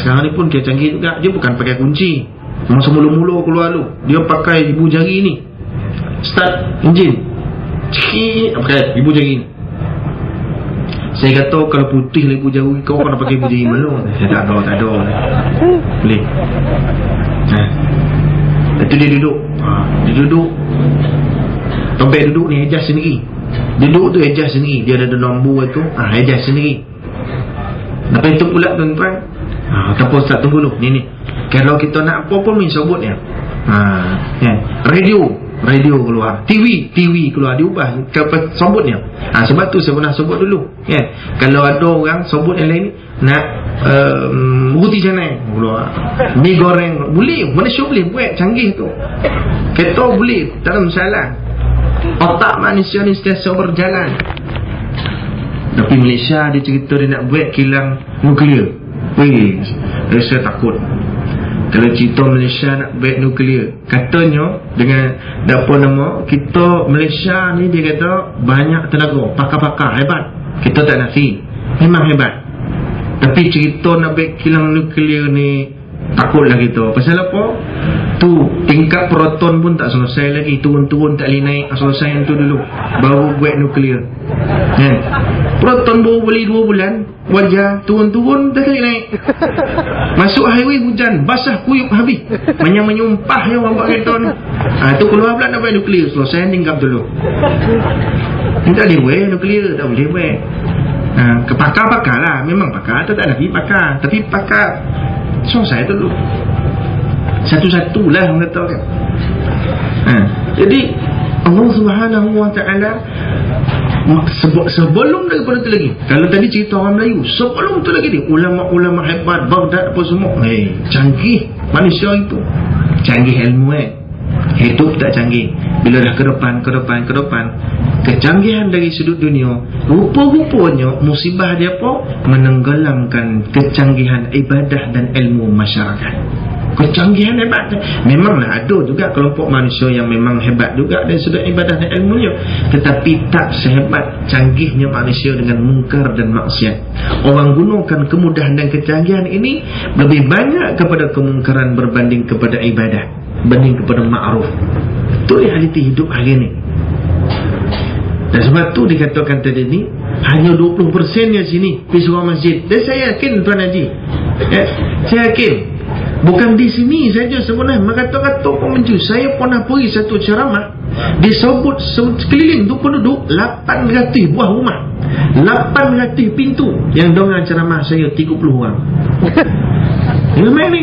sekarang ni pun kira canggih juga. Dia bukan pakai kunci. Masa mula-mula keluar tu, dia pakai ibu jari ni, start enjin, pakai ibu jari ni. Saya kata kalau putih lah ibu jari, kau nak pakai ibu jari malu. Saya tak ada. Boleh. Lepas tu dia duduk. Tombek duduk ni adjust sendiri. Duduk tu adjust sendiri. Dia ada nombor tu, adjust sendiri. Lepas itu pula tuan-tuan, tak apa Ustaz, tunggu dulu. Ni kalau kita nak apa pun min sebut ni. Radio keluar, TV keluar, diubah ke sebutnya. Sebab tu saya pernah sebut dulu. Kalau ada orang sebut yang lain nak roti canai keluar, mi goreng, boleh, manusia boleh buat canggih tu. Kereta boleh, tak ada masalah. Otak manusia ni sentiasa berjalan. Tapi Malaysia dia cerita dia nak buat kilang nuklear. Saya takut. Kalau cerita Malaysia nak buat nuklear, katanya dengan apa nama, kita Malaysia ni dia kata banyak tenaga, pakar-pakar hebat. Kita tak nafi, memang hebat. Tapi cerita nak buat kilang nuklear ni takutlah kita. Pasal apa? Tu tingkat proton pun tak selesai lagi, turun-turun tak boleh naik. Selesai yang tu dulu baru buat nuklear. Proton baru beli 2 bulan, wajar turun-turun tak boleh naik. Masuk highway hujan, basah kuyup habis. Menyumpah je orang buat kereta ni. Tu keluar pula nak buat nuklear, selesai tingkap dulu. Tak boleh buat nuklear, tak boleh buat. Pakar-pakar lah, memang pakar, tak nak pergi pakar. Tapi pakar selesai dulu. Satu-satulah orang kata kan. Jadi Allah Subhanahu Wa Taala sebelum daripada tu lagi, kalau tadi cerita orang Melayu, sebelum tu lagi dia ulama-ulama hebat Baghdad apa semua, canggih manusia itu, canggih ilmu. Hidup tak canggih. Bila dah ke depan, kecanggihan dari sudut dunia, rupa-rupanya musibah dia apa? Menenggelamkan kecanggihan ibadah dan ilmu masyarakat. Kecanggihan hebat. Memanglah ada juga kelompok manusia yang memang hebat juga dari sudut ibadah dan ilmunya, tetapi tak sehebat canggihnya manusia dengan mungkar dan maksiat. Orang gunakan kemudahan dan kecanggihan ini lebih banyak kepada kemungkaran berbanding kepada ibadah, banding kepada ma'ruf. Itu realiti hidup hari ini. Dan sebab tu dikatakan tadi ni, hanya 20% yang sini pergi surau masjid. Dan saya yakin Tuan Haji, Saya yakin bukan di sini saja sebenarnya mengata-kata pemencu. Saya pernah pergi satu ceramah, disebut sekeliling tu penduduk 800 buah rumah, 800 pintu yang dengar ceramah saya 30 orang. Memang ni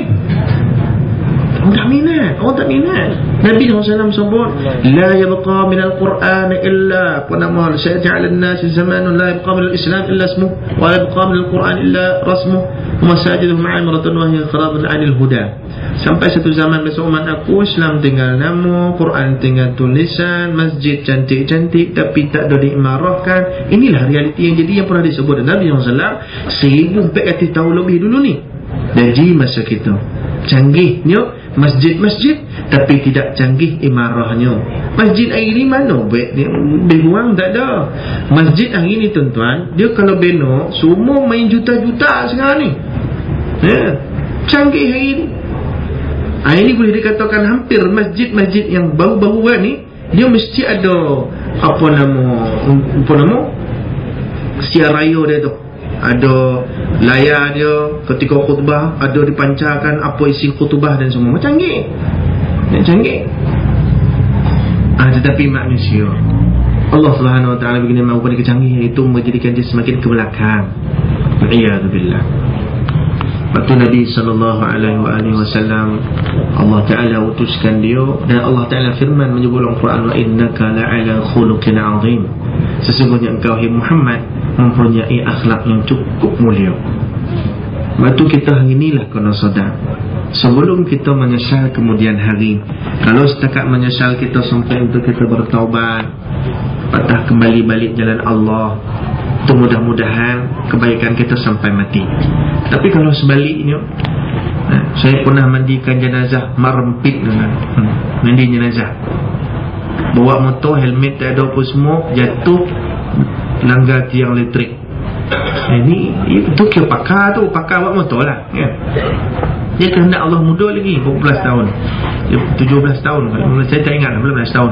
orang tak minat. Nabi SAW sebut la yabqa minal Quran illa nama sayati 'ala an-nas zamanun la yabqa minal Islam illa ismuh wa la yabqa minal Quran illa rasmuh wa masajiduhum 'amiratun wa hiya kharabun 'anil huda. Sampai satu zaman besok umat aku, Islam tinggal nama, Quran tinggal tulisan, masjid cantik-cantik tapi tak ada diimarahkan. Inilah realiti yang jadi yang pernah disebut Nabi SAW 1400 tahun lebih dulu ni. Jadi masa kita canggihnya masjid-masjid tapi tidak canggih imarahnya. Masjid hari ni mana lebih kurang tak ada. Masjid hari ni tuan-tuan, dia kalau bina semua main juta-juta sekarang ni. Canggih hari ni. Hari ni boleh dikatakan hampir masjid-masjid yang baru-baru ni dia mesti ada apa nama siar raya dia tu, ada layar dia ketika khutbah, ada dipancarkan apa isi khutbah dan semua. Canggih. Tetapi manusia, Allah Subhanahu Wa Taala begini mahu pada kecanggihan itu menjadikan dia semakin ke belakang. Iyadzubillah. Waktu Nabi SAW, Allah Ta'ala utuskan dia, dan Allah Ta'ala firman menyebut dalam Quran, wa innaka la'ala khuluqin azim, sesungguhnya engkau hai Muhammad mempunyai akhlak yang cukup mulia. Waktu kita hari inilah kena sedar, sebelum kita menyesal kemudian hari. Kalau setakat menyesal kita sampai untuk kita bertaubat, patah kembali balik jalan Allah, itu mudah-mudahan kebaikan kita sampai mati. Tapi kalau sebaliknya, saya pernah mandikan jenazah, merempit dengan mandi jenazah, bawa motor, helmet tak ada apa semua, jatuh langgar tiang elektrik. Ini itu kira pakar buat motor lah, kan? Dia kehendak Allah muda lagi, 14 tahun 17 tahun, saya tak ingat, 15 tahun.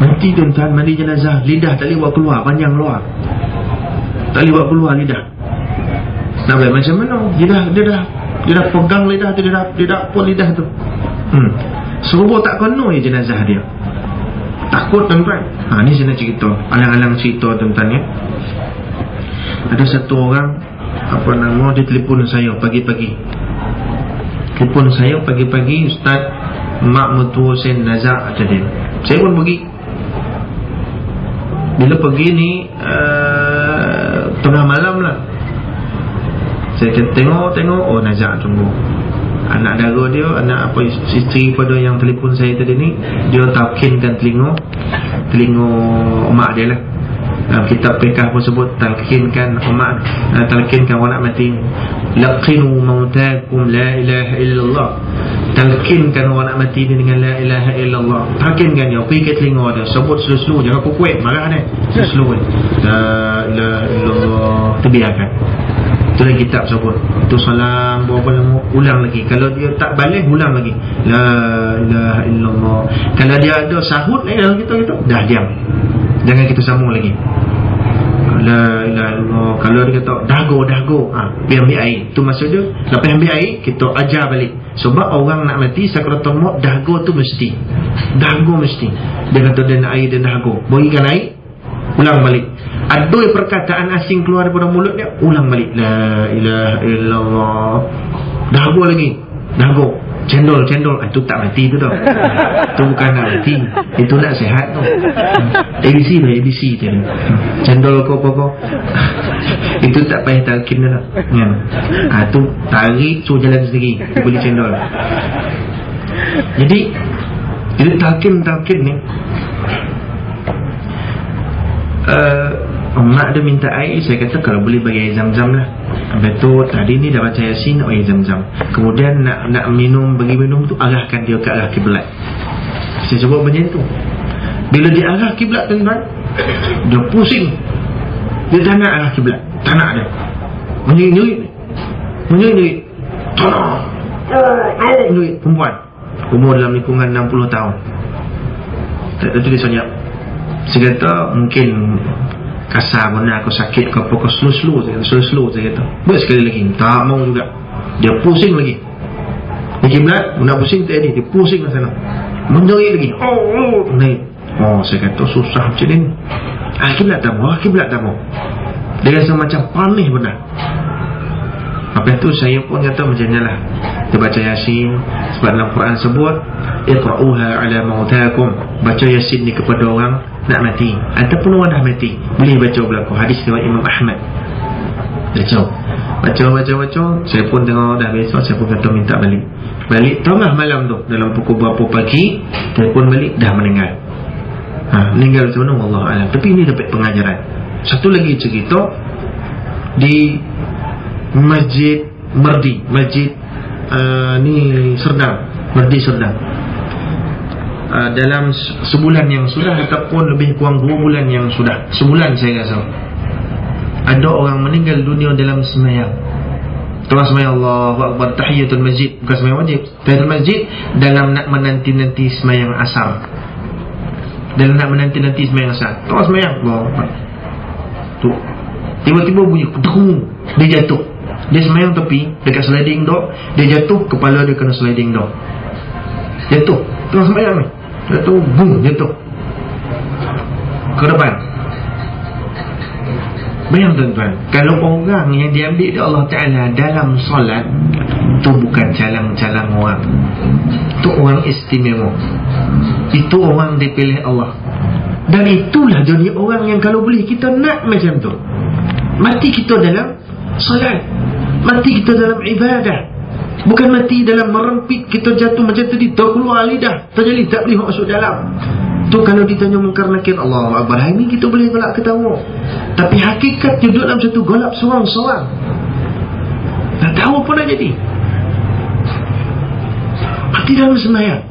Mati tuan-tuan, mandi jenazah, lidah tak boleh buat keluar, panjang luar, tak boleh buat keluar lidah. Nak buat macam mana? Dia dah pegang lidah tu, dia dah pun lidah tu. Serupa tak kena je jenazah dia. Takut tuan-tuan. Ni saya nak cerita, alang-alang cerita tuan-tuan ya. Ada satu orang, dia telefon saya pagi-pagi. Ustaz, mak mertua saya nazak ada dia. Saya pun pergi. Bila pergi ni tengah malam lah, saya tengok, oh nazak tunggu. Anak dara dia, anak isteri pada yang telefon saya tadi ni, dia talqinkan telinga mak dia lah. Dalam kitab fiqh pun sebut talqinkan mak, talqinkan orang nak mati, laqinu mautakum la ilaha illallah. Talqinkan orang nak mati ni dengan la ilaha illallah. Talqinkan dia, pergi ke telinga dia, sebut slow-slow, jangan kuat marah dia, slow la ilaha illallah, terbiarkan. Itulah kitab sebut. Itu salam, berapa lama, ulang lagi. Kalau dia tak balik, ulang lagi, la ilaha illallah. Kalau dia ada sahut dalam kita dah diam, jangan kita sambung lagi, la ilaha illallah. Kalau dia kata dago, pergi ambil air, tu maksud dia, lepas ambil air kita ajar balik. Sebab orang nak mati sakaratul maut, dago tu mesti. Dia kata dia nak air, dia dago, berikan air, ulang balik. Ada perkataan asing keluar daripada mulut dia, ulang balik, la ilaha illallah. Dago lagi, cendol, itu tak mati tu dah. Itu bukan nak mati, itu nak sihat tu. ABC tu. Cendol kau itu tak payah talqin dah. Tu tarik, suruh jalan sendiri, beli cendol. Jadi talqin ni, mak dia minta air, saya kata kalau boleh bagi air zam-zam lah. Betul, tadi ni dah baca Yasin, air zam-zam. Kemudian nak minum, bagi minum tu arahkan dia ke arah kiblat. Saya sebut macam tu. Bila dia arah kiblat tuan-tuan, dia pusing, dia tak nak arah kiblat, tak nak dia menyerit, tolong, perempuan umur dalam lingkungan 60 tahun. Tak tu dia senyap. Saya kata mungkin kasar, mana aku sakit ke apa, kau slow saya kata, buat sekali lagi, tak mau juga. Dia pusing lagi. Di kiblat, nak pusing tak ada, dia pusing ke sana. Menjerit lagi. Naik. Saya kata susah macam ni. Kiblat tamu. Dia rasa macam panih benar. Apa itu saya pun kata macam ni lah. Dia baca Yasin. Sebab dalam Quran sebut Iqra'uha ala mautakum. Baca Yasin ni kepada orang nak mati ataupun orang dah mati. Boleh baca berlaku. Hadis riwayat Imam Ahmad. Baca. Saya pun tengok dah besok. Saya pun kata minta balik tengah malam tu. Dalam pukul berapa pagi telefon balik dah meninggal. Meninggal macam mana Allah alam. Tapi ini dapat pengajaran. Satu lagi cerita di Masjid Merdi, Masjid ni Serdang, Merdi Serdang. Dalam sebulan yang sudah ataupun lebih kurang 2 bulan yang sudah, sebulan saya rasa, ada orang meninggal dunia dalam semayang. Tengah semayang Allahu Akbar, tahiyatul masjid, bukan semayang wajib, tahiyatul masjid, dalam nak menanti-nanti semayang asar. Dalam nak menanti-nanti semayang asar, tengah semayang Allahu Akbar. Tu tiba-tiba bunyi kedung, dia jatuh. Dia semayang tepi dekat sliding door, dia jatuh, kepala dia kena sliding door. Jatuh tengah semayang ni. Jatuh, boom, jatuh ke depan. Bayang tuan-tuan, kalau orang yang diambil oleh Allah Ta'ala dalam solat, itu bukan calang-calang orang. Itu orang istimewa. Itu orang dipilih Allah. Dan itulah jadi orang yang kalau boleh kita nak macam tu. Mati kita dalam solat, mati kita dalam ibadah, bukan mati dalam merempit. Kita jatuh macam tadi, terkeluar lidah, terjadi tak boleh masuk dalam. Tu kalau ditanya mungkar nakir, Allahu Akbar, hari ni kita boleh golak ketawa. Tapi hakikat duduk dalam satu golap sorang-sorang, tak tahu apa nak jadi. Mati dalam semayang,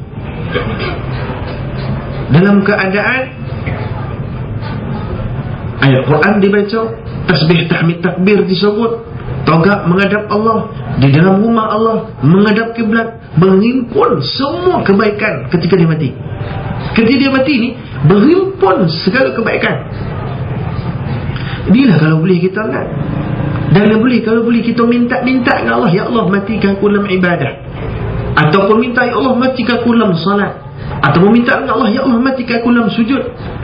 dalam keadaan ayat Quran dibaca, tasbih, tahmid, takbir disebut, togak menghadap Allah, di dalam rumah Allah, menghadap kiblat, berhimpun semua kebaikan ketika dia mati. Ketika dia mati ni berhimpun segala kebaikan. Inilah kalau boleh kita nak. Dan kalau boleh kita minta dengan Allah, ya Allah matikan aku dalam ibadah, ataupun minta ya Allah matikan aku dalam salat, ataupun minta dengan Allah, ya Allah matikan aku dalam sujud,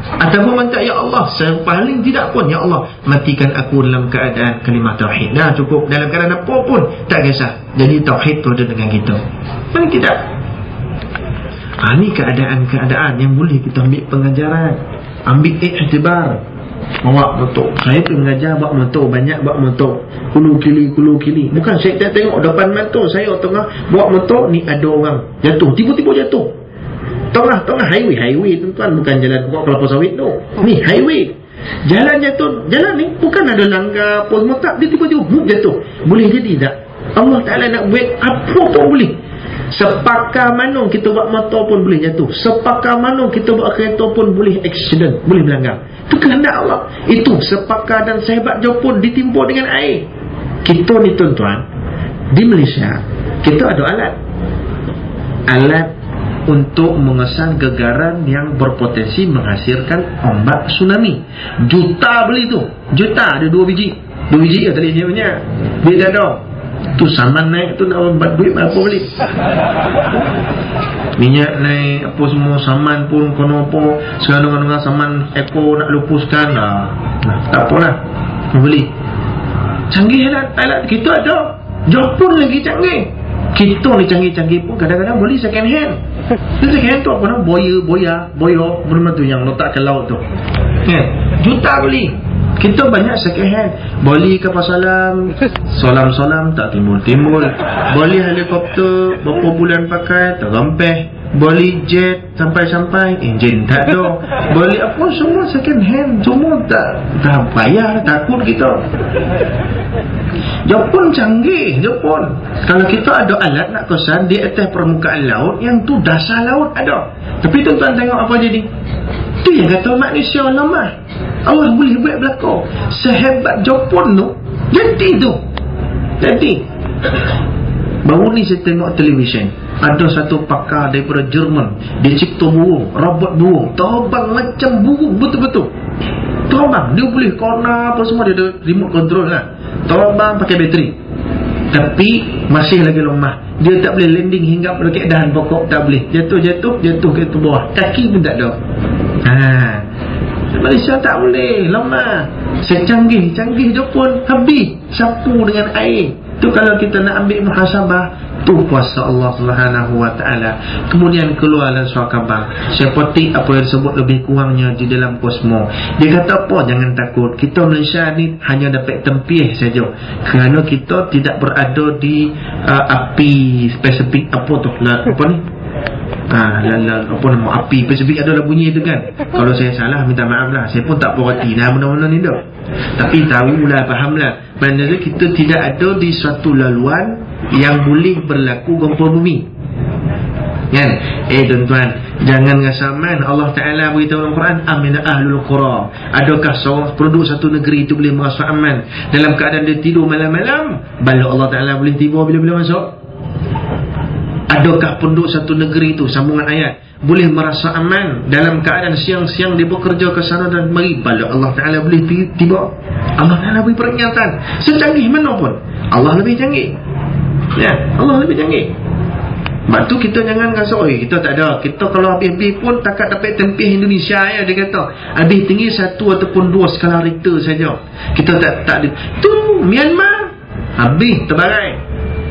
ataupun minta ya Allah paling tidak pun, ya Allah matikan aku dalam keadaan kalimah tauhid. Dah cukup, dalam keadaan apa pun tak kisah. Jadi tauhid tu ada dengan kita. Paling tidak. Ini keadaan-keadaan yang boleh kita ambil pengajaran, ambil iktibar. Bawa motor, saya pergi mengajar bawa motor, banyak bawa motor, kulu kili. Bukan saya tak tengok depan mata saya tengah bawa motor ni ada orang jatuh, tiba-tiba jatuh tengah highway tuan-tuan, bukan jalan buat kelapa sawit tu. Ni highway, jalan jatuh. Jalan ni bukan ada langgar pos motor, dia tiba-tiba jatuh. Boleh jadi tak Allah Ta'ala nak buat apa pun boleh. Sepakar mana kita buat motor pun boleh jatuh, sepakar mana kita buat kereta pun boleh accident, boleh melanggar. Itu kehendak Allah. Itu sepakar dan sehebat jauh pun ditimpa dengan air. Kita ni tuan-tuan, di Malaysia kita ada alat untuk mengesan gegaran yang berpotensi menghasilkan ombak tsunami. Juta beli tu, juta, ada 2 biji ya tadi dia punya. Dia ada tu saman naik tu nak buat duit apa beli. Minyak naik apa semua, saman pun kono apa. Sekarang dengan saman eko nak lupuskan tak apalah, beli. Canggih alat kita ada. Jepun lagi canggih. Kita ni canggih-canggih pun kadang-kadang beli second hand. Second hand tu apa nama? Boya benda tu yang letak ke laut tu. Juta beli. Kita banyak second hand. Beli kapal salam, salam tak timbul. Beli helikopter berapa bulan pakai tak rampeh. Beli jet sampai enjin tak ada. Beli apa semua second hand, semua tak payah, takut kita. Jepun canggih, Jepun. Kalau kita ada alat nak kesan di atas permukaan laut, yang tu dasar laut ada. Tapi tuan-tuan tengok apa jadi. Tu yang kata manusia lemah. Allah boleh buat belakang. Sehebat Jepun tu, jadi. Baru ni saya tengok televisyen, ada satu pakar daripada Jerman, dia cipta burung, robot burung, terbang macam burung betul-betul. Terbang, dia boleh corner apa semua, dia ada remote control lah. Terbang pakai bateri. tapi masih lagi lemah. Dia tak boleh landing hinggap dekat dahan pokok, tak boleh. Jatuh ke bawah, kaki pun tak ada. Malaysia tak boleh, lemah. Secanggih dia pun habis sapu dengan air. Tu kalau kita nak ambil muhasabah, tu kuasa Allah Subhanahu wa taala. Kemudian keluar dalam surah khabar, seperti apa yang disebut lebih kurangnya di dalam kosmo. Dia kata apa? Jangan takut. Kita Malaysia ni hanya dapat tempih saja, kerana kita tidak berada di api spesifik apa tu lah, apa ni? Apa nama api Pasifik adalah bunyi itu kan. Kalau saya salah minta maaf lah, saya pun tak perhati lah benda-benda ni dah. Tapi tahulah, fahamlah, maknanya kita tidak ada di suatu laluan yang boleh berlaku gempa bumi kan. Tuan-tuan, jangan rasaman Allah Ta'ala beritahu dalam Quran, amina ahlul qura. Adakah seorang penduduk satu negeri itu boleh merasa aman dalam keadaan dia tidur malam-malam? Bala Allah Ta'ala boleh tiba bila-bila masuk. Adakah penduduk satu negeri itu, sambungan ayat, boleh merasa aman dalam keadaan siang-siang dia bekerja ke sana dan mari? Bala Allah Ta'ala boleh tiba. Allah Ta'ala beri peringatan. Secanggih mana pun, Allah lebih canggih. Ya, Allah lebih canggih. Sebab tu kita jangan rasa, kita tak ada. Kita kalau habis-habis pun takat dapat tempih Indonesia ya, dia kata. Habis tinggi 1 ataupun 2 skala Richter saja. Kita tak ada. Tu Myanmar habis terbarai.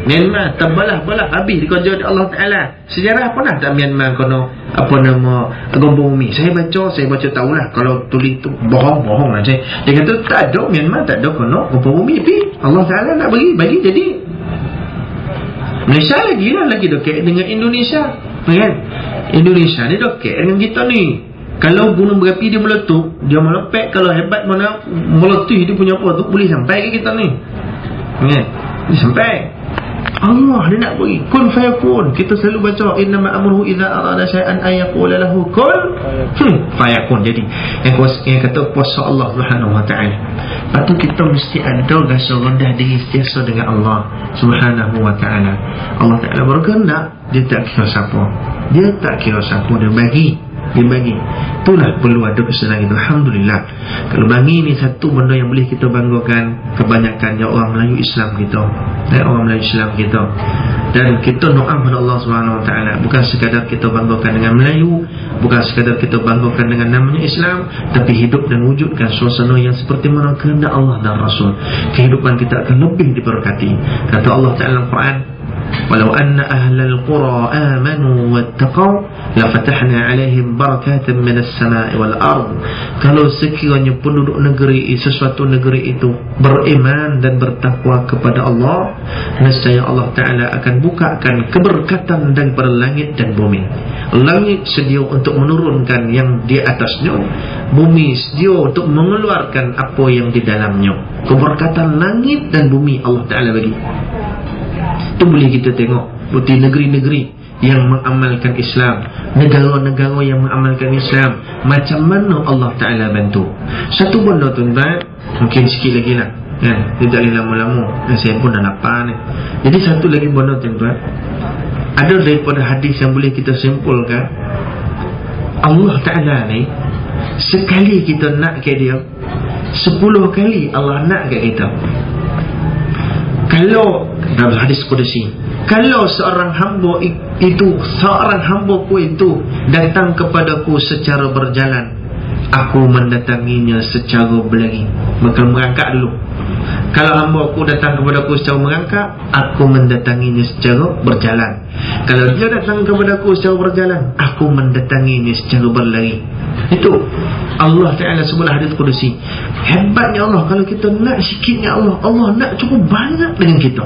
Myanmar terbelah-belah habis dikerja oleh Allah Ta'ala. Sejarah pernah tak Myanmar kena apa nama gempa bumi? Saya baca tahulah. Kalau tulis tu bohong lah saya. Dia kata tak ada, Myanmar tak ada kena gempa bumi, tapi Allah Ta'ala nak bagi jadi. Malaysia lagi dekat dengan Indonesia kan? Indonesia ni dekat dengan kita ni. Kalau gunung berapi dia meletup, dia melepek, kalau hebat mana meletup dia punya apa tu, boleh sampai ke kita ni kan? Dia sampai. Allah dia nak bagi kun fayakun. Kita selalu baca innama amruhu idza arada syai'an ay yaqula lahu kun fayakun. Jadi yang kata kuasa Allah Subhanahu wa taala. Patut kita mesti ada rasa rendah diri sentiasa dengan Allah Subhanahu wa taala. Allah Taala berkehendak, dia tak kira siapa. Dia bagi. Itulah perlu ada kesenangan itu. Alhamdulillah. Kalau bagi ni satu benda yang boleh kita banggakan kebanyakannya orang Melayu Islam kita. Dan kita doa kepada Allah Subhanahu wa taala, bukan sekadar kita banggakan dengan Melayu, bukan sekadar kita banggakan dengan namanya Islam, tapi hidup dan wujudkan suasana yang seperti mana kehendak Allah dan Rasul. Kehidupan kita akan lebih diberkati. Kata Allah Taala dalam Quran, walau anna ahlal qura amanu wattaqau la fatahna alaihim barakatan minas samai wal ard. Kalau sekiranya penduduk sesuatu negeri itu beriman dan bertakwa kepada Allah, nescaya Allah Ta'ala akan bukakan keberkatan daripada langit dan bumi. Langit sedia untuk menurunkan yang di atasnya, bumi sedia untuk mengeluarkan apa yang di dalamnya. Keberkatan langit dan bumi Allah Ta'ala bagi. Itu boleh kita tengok di negeri-negeri yang mengamalkan Islam, negara-negara yang mengamalkan Islam, macam mana Allah Ta'ala bantu. Satu benda tuan-tuan, mungkin sikit lagi lah kan? Dia tak boleh lama-lama, saya pun dah lapar ni. Jadi satu lagi benda tuan-tuan, ada daripada hadis yang boleh kita simpulkan, Allah Ta'ala ni sekali kita nak ke dia, 10 kali Allah nak ke kita. Kalau dalam hadis Qudsi, kalau seorang hambaku itu datang kepadaku secara berjalan, aku mendatanginya secara berlari. Maka merangkak dulu. Kalau hambaku datang kepadaku secara merangkak, aku mendatanginya secara berjalan. Kalau dia datang kepadaku secara berjalan, aku mendatanginya secara berlari. Itu Allah Ta'ala sebelah hadis Qudsi. Hebatnya Allah. Kalau kita nak sikitnya Allah, Allah nak cukup banyak dengan kita,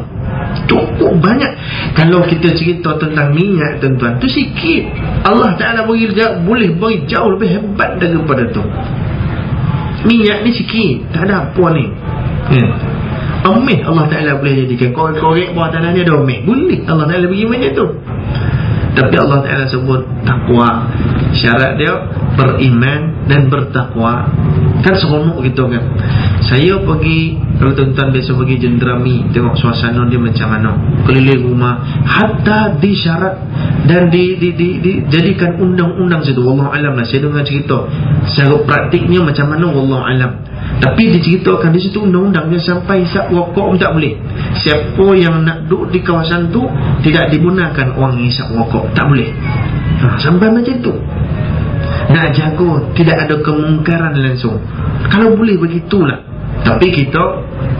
cukup banyak. Kalau kita cerita tentang minyak tuan-tuan, tu sikit. Allah Ta'ala boleh bagi jauh lebih hebat daripada tu. Minyak ni sikit, tak ada apa ni. Amih Allah Ta'ala boleh jadikan korek bawah tanah ni ada amih, boleh Allah Ta'ala bagi macam tu. Tapi Allah Ta'ala sebut takwa. Syarat dia beriman dan bertakwa. Kan seronok gitu kan. Saya pergi, kalau tuan-tuan biasa pergi Jenderami, tengok suasana dia macam mana, keliling rumah, hatta disyarat dan dijadikan undang-undang situ. Wallahu alam lah, saya dengar cerita secara praktiknya macam mana, wallahu alam. Tapi diceritakan di situ undang-undangnya sampai hisap rokok pun tak boleh. Siapa yang nak duduk di kawasan tu tidak digunakan orang hisap rokok, tak boleh. Sampai macam tu. Nak jaga tidak ada kemungkaran langsung. Kalau boleh begitulah. Tapi kita,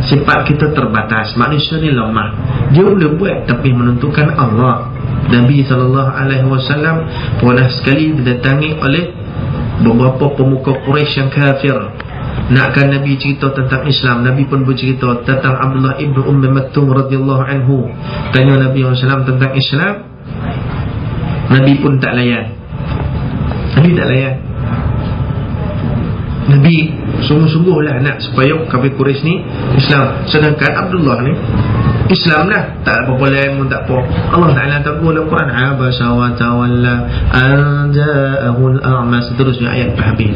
sifat kita terbatas. Manusia ni lemah. Dia boleh buat, tapi menentukan Allah. Nabi SAW pernah sekali didatangi oleh beberapa pemuka Quraisy yang kafir. Nakkan Nabi cerita tentang Islam, Nabi pun bercerita tentang Abdullah ibn Maktum radhiyallahu anhu. Tanya Nabi SAW tentang Islam, Nabi pun tak layan. Nabi tak layan. Nabi sungguh-sungguhlah nak supaya kafir Quraisy ni Islam. Sedangkan Abdullah ni Islam lah, tak ada apa-apa lain pun tak apa. Allah Ta'ala takul Al-Quran, abasa wa tawalla an ja'ahul a'ma, seterusnya ayat habis.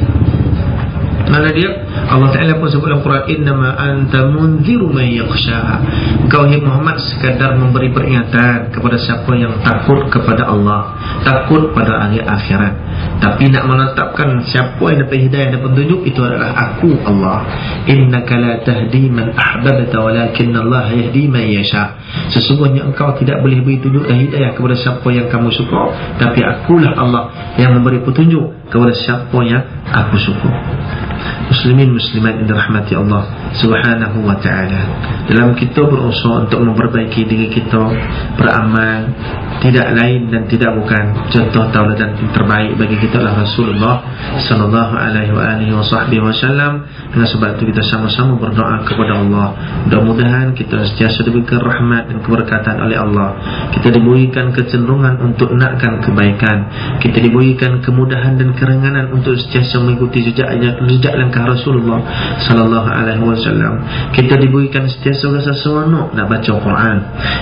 Mana dia? Allah Ta'ala pun sebut dalam Quran, innama anta munziru man yakhshaha. Kau Muhammad sekadar memberi peringatan kepada siapa yang takut kepada Allah, takut pada hari akhirat. Tapi nak menetapkan siapa yang dapat hidayah dan petunjuk, itu adalah aku Allah. Innaka la tahdi man ahbabta walakinna Allah yahdi man yasha. Sesungguhnya engkau tidak boleh beri tunjuk dan hidayah kepada siapa yang kamu suka, tapi akulah Allah yang memberi petunjuk kepada siapa yang aku suka. Muslimin muslimat yang dirahmati Allah Subhanahu wa ta'ala, dalam kita berusaha untuk memperbaiki diri kita, beramal, tidak lain dan tidak bukan contoh tauladan terbaik bagi kita adalah Rasulullah sallallahu alaihi wasallam. Dengan sebab itu kita sama-sama berdoa kepada Allah, mudah-mudahan kita sentiasa diberikan rahmat dan keberkatan oleh Allah, kita diberikan kecenderungan untuk nakkan kebaikan, kita diberikan kemudahan dan keringanan untuk sentiasa mengikuti jejak langkah Rasulullah sallallahu alaihi wasallam. Kita diberikan sentiasa rasa seronok nak baca Quran,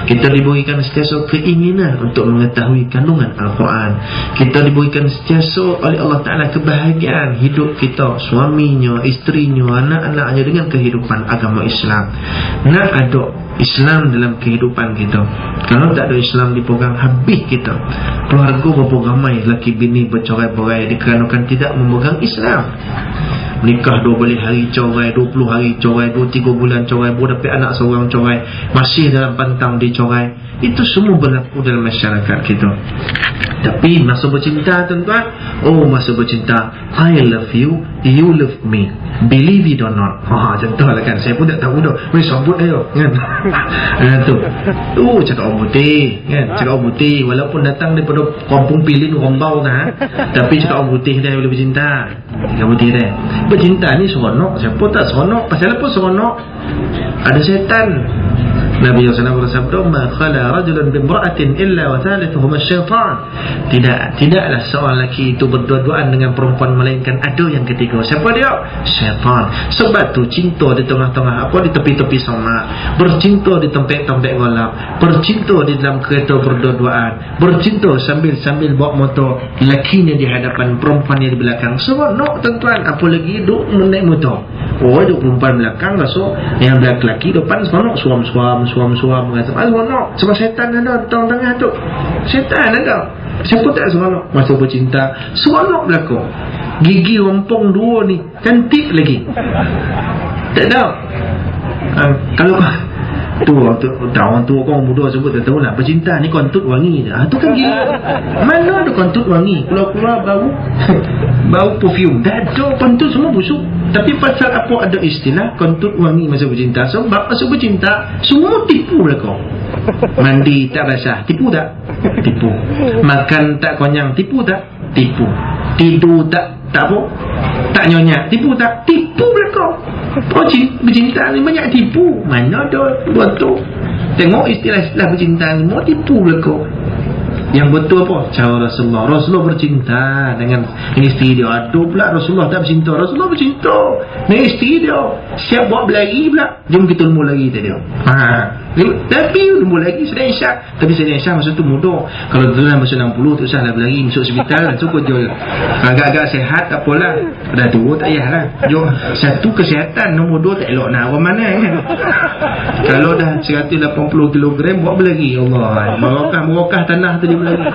kita diberikan sentiasa keinginan untuk mengetahui kandungan Al-Quran, kita diberikan sentiasa oleh Allah Ta'ala kebahagiaan hidup kita, suaminya, isterinya, anak-anaknya dengan kehidupan agama Islam. Nak ada Islam dalam kehidupan kita. Kalau tak ada Islam dipegang, habis kita. Keluarga berapa ramai lelaki bini bercerai-berai dikarenakan tidak memegang Islam. Nikah 12 hari cerai, 20 hari cerai, 2-3 bulan cerai, baru dapat anak seorang cerai, masih dalam pantang dicerai. Itu semua berlaku dalam masyarakat kita. Tapi masa bercinta tuan-tuan, masa bercinta, I love you, you love me, believe it or not. Contohlah kan, saya pun tak tahu dah. Sambut ayo kan. Tu cakap orang putih kan, cakap orang putih walaupun datang daripada kampung Pilin Rombau kan, tapi cakap orang putih dah bila bercinta. Cakap putih dah. Bercinta ni seronok, siapa tak seronok? Pasal apa seronok? Ada setan. Nabi SAW bersabda, ma khala rajulun bimra'atin illa wa thalithuhuma syaitan. Tidaklah seorang lelaki itu berdua-duaan dengan perempuan melainkan ada yang ketiga. Siapa dia? Syaitan. Sebab tu cinta di tengah-tengah apa, di tepi-tepi samak, bercinta di tempat-tempat gelap, bercinta di dalam kereta berdua-duaan, bercinta sambil bawa motor, lakinya di hadapan, perempuannya di belakang. Seronok tuan-tuan. Apa lagi duk menaik motor, duk perempuan belakang, so yang belakang lelaki depan seronok, suam-suam mengatakan seronok. Sebab syaitan ada tengah-tengah tu. Syaitan ada. Siapa tak seronok masa bercinta? Seronok berlaku. Gigi rompong dua ni cantik lagi. Tak tahu. Kalau tu orang tua kau muda sebut tak tahu lah, bercinta ni kontut wangi dah. Tu kan gila. Mana ada kontut wangi? Keluar-keluar bau perfume. Dah ada kontut semua busuk. Tapi pasal apa ada istilah kontut wangi masa bercinta? Sebab masa bercinta semua tipu lah kau. Mandi tak basah, tipu tak? Tipu. Makan tak konyang, tipu tak? Tipu. Tidur tak apa? Tak nyonya, tipu tak? Tipu lah kau. Bercinta ni banyak tipu. Mana ada betul? Tengok istilah-istilah bercinta semua tipu lah kau. Yang betul apa? Cara Rasulullah. Rasulullah bercinta dengan isteri dia. Aduh pula Rasulullah tak bercinta. Rasulullah bercinta dengan isteri dia. Siap buat berlari pula. Jom kita lumur lagi tadi. Tapi lumur lagi sedang isyak. Tapi sedang isyak masa tu muda. Kalau tuan masa 60 tu usahlah berlari masuk hospital dan cukup jual. Agak-agak sihat tak apalah. Dah tua tak payahlah. Jom satu kesihatan, nombor 2 tak elok nak orang mana kan. Kalau dah 180 kg buat berlari, Allah, merokah tanah tu dia berlari.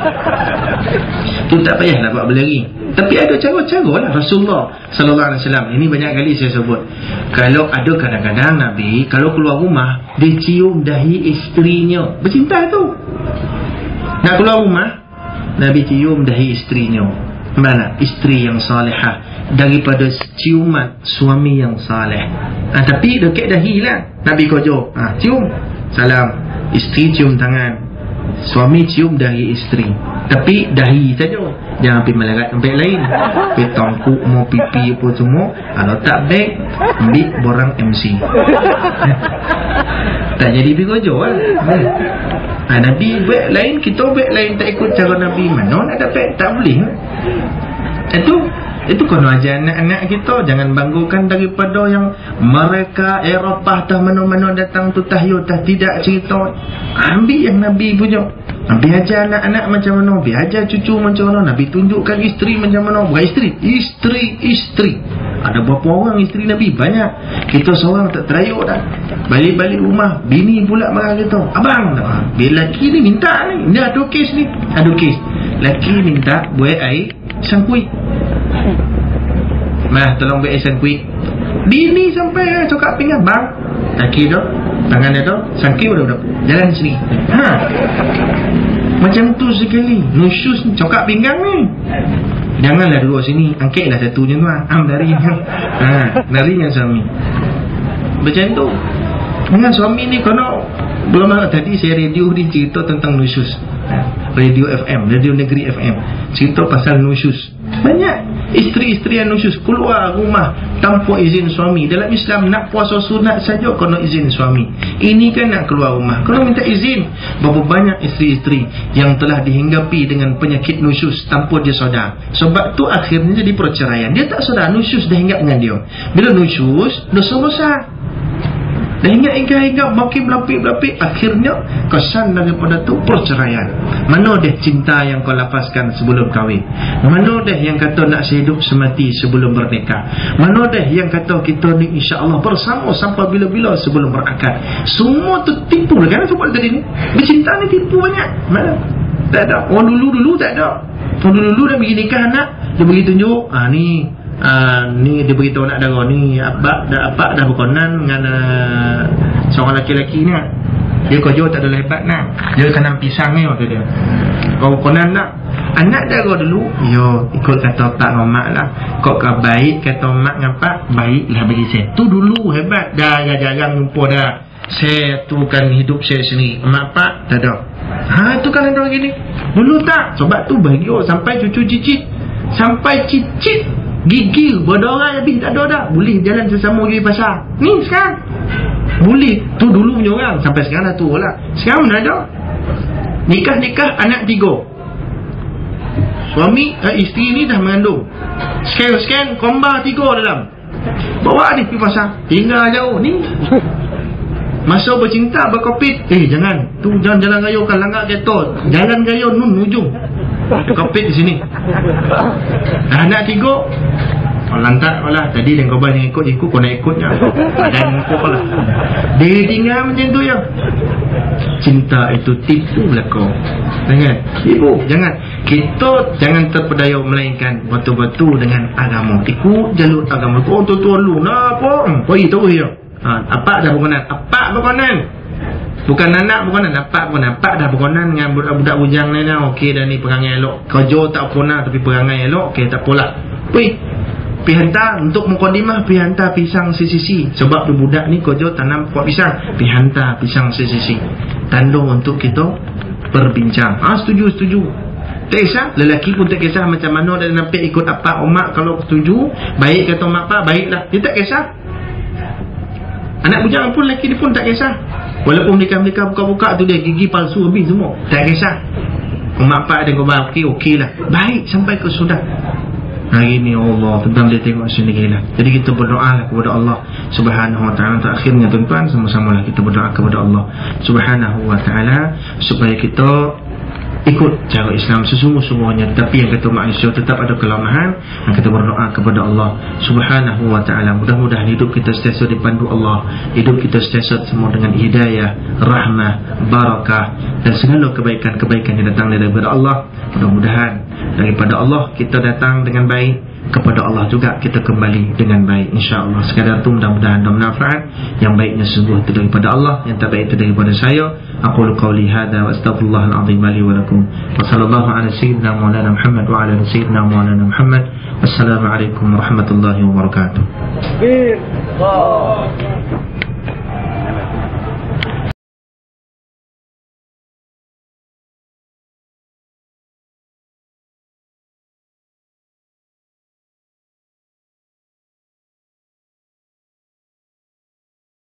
Tu tak payah nak buat berlari. Tapi ada cara-cara lah Rasulullah sallallahu alaihi wasallam. Ini banyak kali saya sebut. Kalau ada kadang-kadang Nabi kalau keluar rumah, dia cium dahi isterinya. Bercinta tu. Nak keluar rumah, Nabi cium dahi isterinya. Mana? Isteri yang salihah daripada ciuman suami yang saleh. Tapi dekat dahi lah Nabi kojo. Cium. Salam. Isteri cium tangan, suami cium dahi isteri. Tapi dahi saja. Jangan pergi melarat tempat lain. Pergi tongkuk mau pipi apa semua. Kalau tak baik, ambil borang MC. Tak jadi pergi kojo lah. Nabi buat lain, kita buat lain, tak ikut cara Nabi. Mana nak dapat? Tak boleh. Itu kena ajar anak-anak kita. Jangan banggakan daripada yang mereka Eropah dah mana-mana datang tu tahyul dah tidak cerita. Ambil yang Nabi punya. Nabi ajar anak-anak macam mana, Nabi ajar cucu macam mana, Nabi tunjukkan isteri macam mana. Bukan isteri. Ada berapa orang isteri Nabi? Banyak. Kita seorang tak terayuk dah. Balik-balik rumah, bini pula marah kita. Abang, bila lelaki ni minta ni, dia ada kes ni. Ada kes. Lelaki minta buat air sangkui. Tolong buat air sangkui. Bini sampai cokak pinggan, bang. Lelaki tu, tangan dia tu, sangkui udah. Jalan sini. Macam tu sekali. Nusyus cokak pinggang ni. Janganlah duduk sini, angkatlah satunya tu. Lari. Lari dengan suami. Macam tu. Dengan suami ni kalau belum tadi saya radio ni cerita tentang nusyus. Radio FM, Radio Negeri FM, cerita pasal nusyus. Banyak isteri-isteri yang nusyus keluar rumah tanpa izin suami. Dalam Islam nak puasa sunat saja kena izin suami. Ini kan nak keluar rumah kena minta izin. Berapa banyak isteri-isteri yang telah dihinggapi dengan penyakit nusyus tanpa dia sedar. Sebab tu akhirnya jadi perceraian. Dia tak sedar nusyus dah hinggap dengan dia. Bila nusyus, dosa besar. Dah hinggap makin berlapik-lapik, akhirnya kesan daripada tu perceraian. Mana deh cinta yang kau lapaskan sebelum kahwin? Mana deh yang kata nak sehidup semati sebelum bernikah? Mana deh yang kata kita ni insya-Allah bersama sampai bila-bila sebelum berakad? Semua tu tipu lah kan sebab tadi ni. Bercinta ni tipu banyak. Mana? Tak ada. Orang dulu tak ada. Orang dulu dah pergi nikah anak, dia bagi tunjuk, ni dia beritahu nak darah ni apa dah berkonan dengan seorang lelaki ni. Dia kerja tak ada hebat nak. Dia kena pisang ni waktu dia. Kau berkonan nak anak darah dulu. Yo ikut kata pak dengan mak lah. Kau baik kata mak dengan pak, baiklah bagi saya. Tu dulu hebat. Dah jarang jumpa dah. Saya tu kan hidup saya sendiri. Mak pak tak ada. Tu kan ada gini. Dulu tak. Sebab tu bagi sampai cucu cicit. Sampai cicit gigi berdorai habis tak ada dah. Boleh jalan sesama pergi pasar. Ni sekarang boleh. Tu dulu punya orang. Sampai sekarang dah tua lah. Sekarang mana ada. Nikah anak 3. Suami isteri ni dah mengandung. Sekarang kombar 3 dalam. Bawa ni pergi pasar. Tinggal jauh ni. Masa bercinta berkopit. Jangan. Tu jangan jalan raya kan langgar kereta. Jalan raya nun ujung. Kopit di sini. Anak 3 lantak lah. Tadi yang kau banyak ikut kau nak ikutnya. Dan kau lah. Dia tinggal macam tu ya. Cinta itu tipu lah kau. Jangan. Kita jangan terpedaya melainkan betul-betul dengan agama. Ikut jalur agama. Kau tua-tua lu nak apa? Kau tahu ya. Apa dah berkonan. Bukan anak berkonan, Pak dah berkonan dengan budak-budak bujang ni lah. Okey dah ni perangai elok. Kerja tak pernah tapi perangai elok. Okey tak apalah. Pergi hantar untuk mukadimah, pergi hantar pisang sisi. Sebab budak ni kerja tanam pokok pisang. Pergi hantar pisang sisi. Tanda untuk kita berbincang. Setuju. Tak kisah, lelaki pun tak kisah macam mana dia nampak ikut apa mak. Kalau setuju, baik kata mak pak, baiklah. Dia tak kisah. Anak bujang pun lelaki dia pun tak kisah. Walaupun mereka buka-buka tu dia gigi palsu habis semua. Tak kisah. Mak pak dia kau okey lah. Baik sampai ke sudah. Hari ni Allah tentang dia tengok sini lah. Jadi kita berdoa lah kepada Allah Subhanahu wa ta'ala. Akhirnya tuan-tuan sama-sama lah kita berdoa kepada Allah Subhanahu wa ta'ala supaya kita ikut cara Islam sesungguh-sungguhnya. Tapi yang kata manusia tetap ada kelemahan, dan kita berdoa kepada Allah Subhanahu wa ta'ala, mudah-mudahan hidup kita sentiasa dipandu Allah, hidup kita sentiasa semua dengan hidayah, rahmah, barakah dan segala kebaikan-kebaikan yang datang daripada Allah. Mudah-mudahan daripada Allah kita datang dengan baik, kepada Allah juga kita kembali dengan baik, insya-Allah. Sekadar itu mudah-mudahan ada manfaat. Yang baiknya sungguh itu daripada Allah, yang tak baik itu daripada saya. Aqulu qawli hadza wa astaghfirullahal azim li wa lakum. Wa sallallahu ala sayyidina Maulana Muhammad wa ala sayyidina Maulana Muhammad. Wassalamu alaikum warahmatullahi wabarakatuh.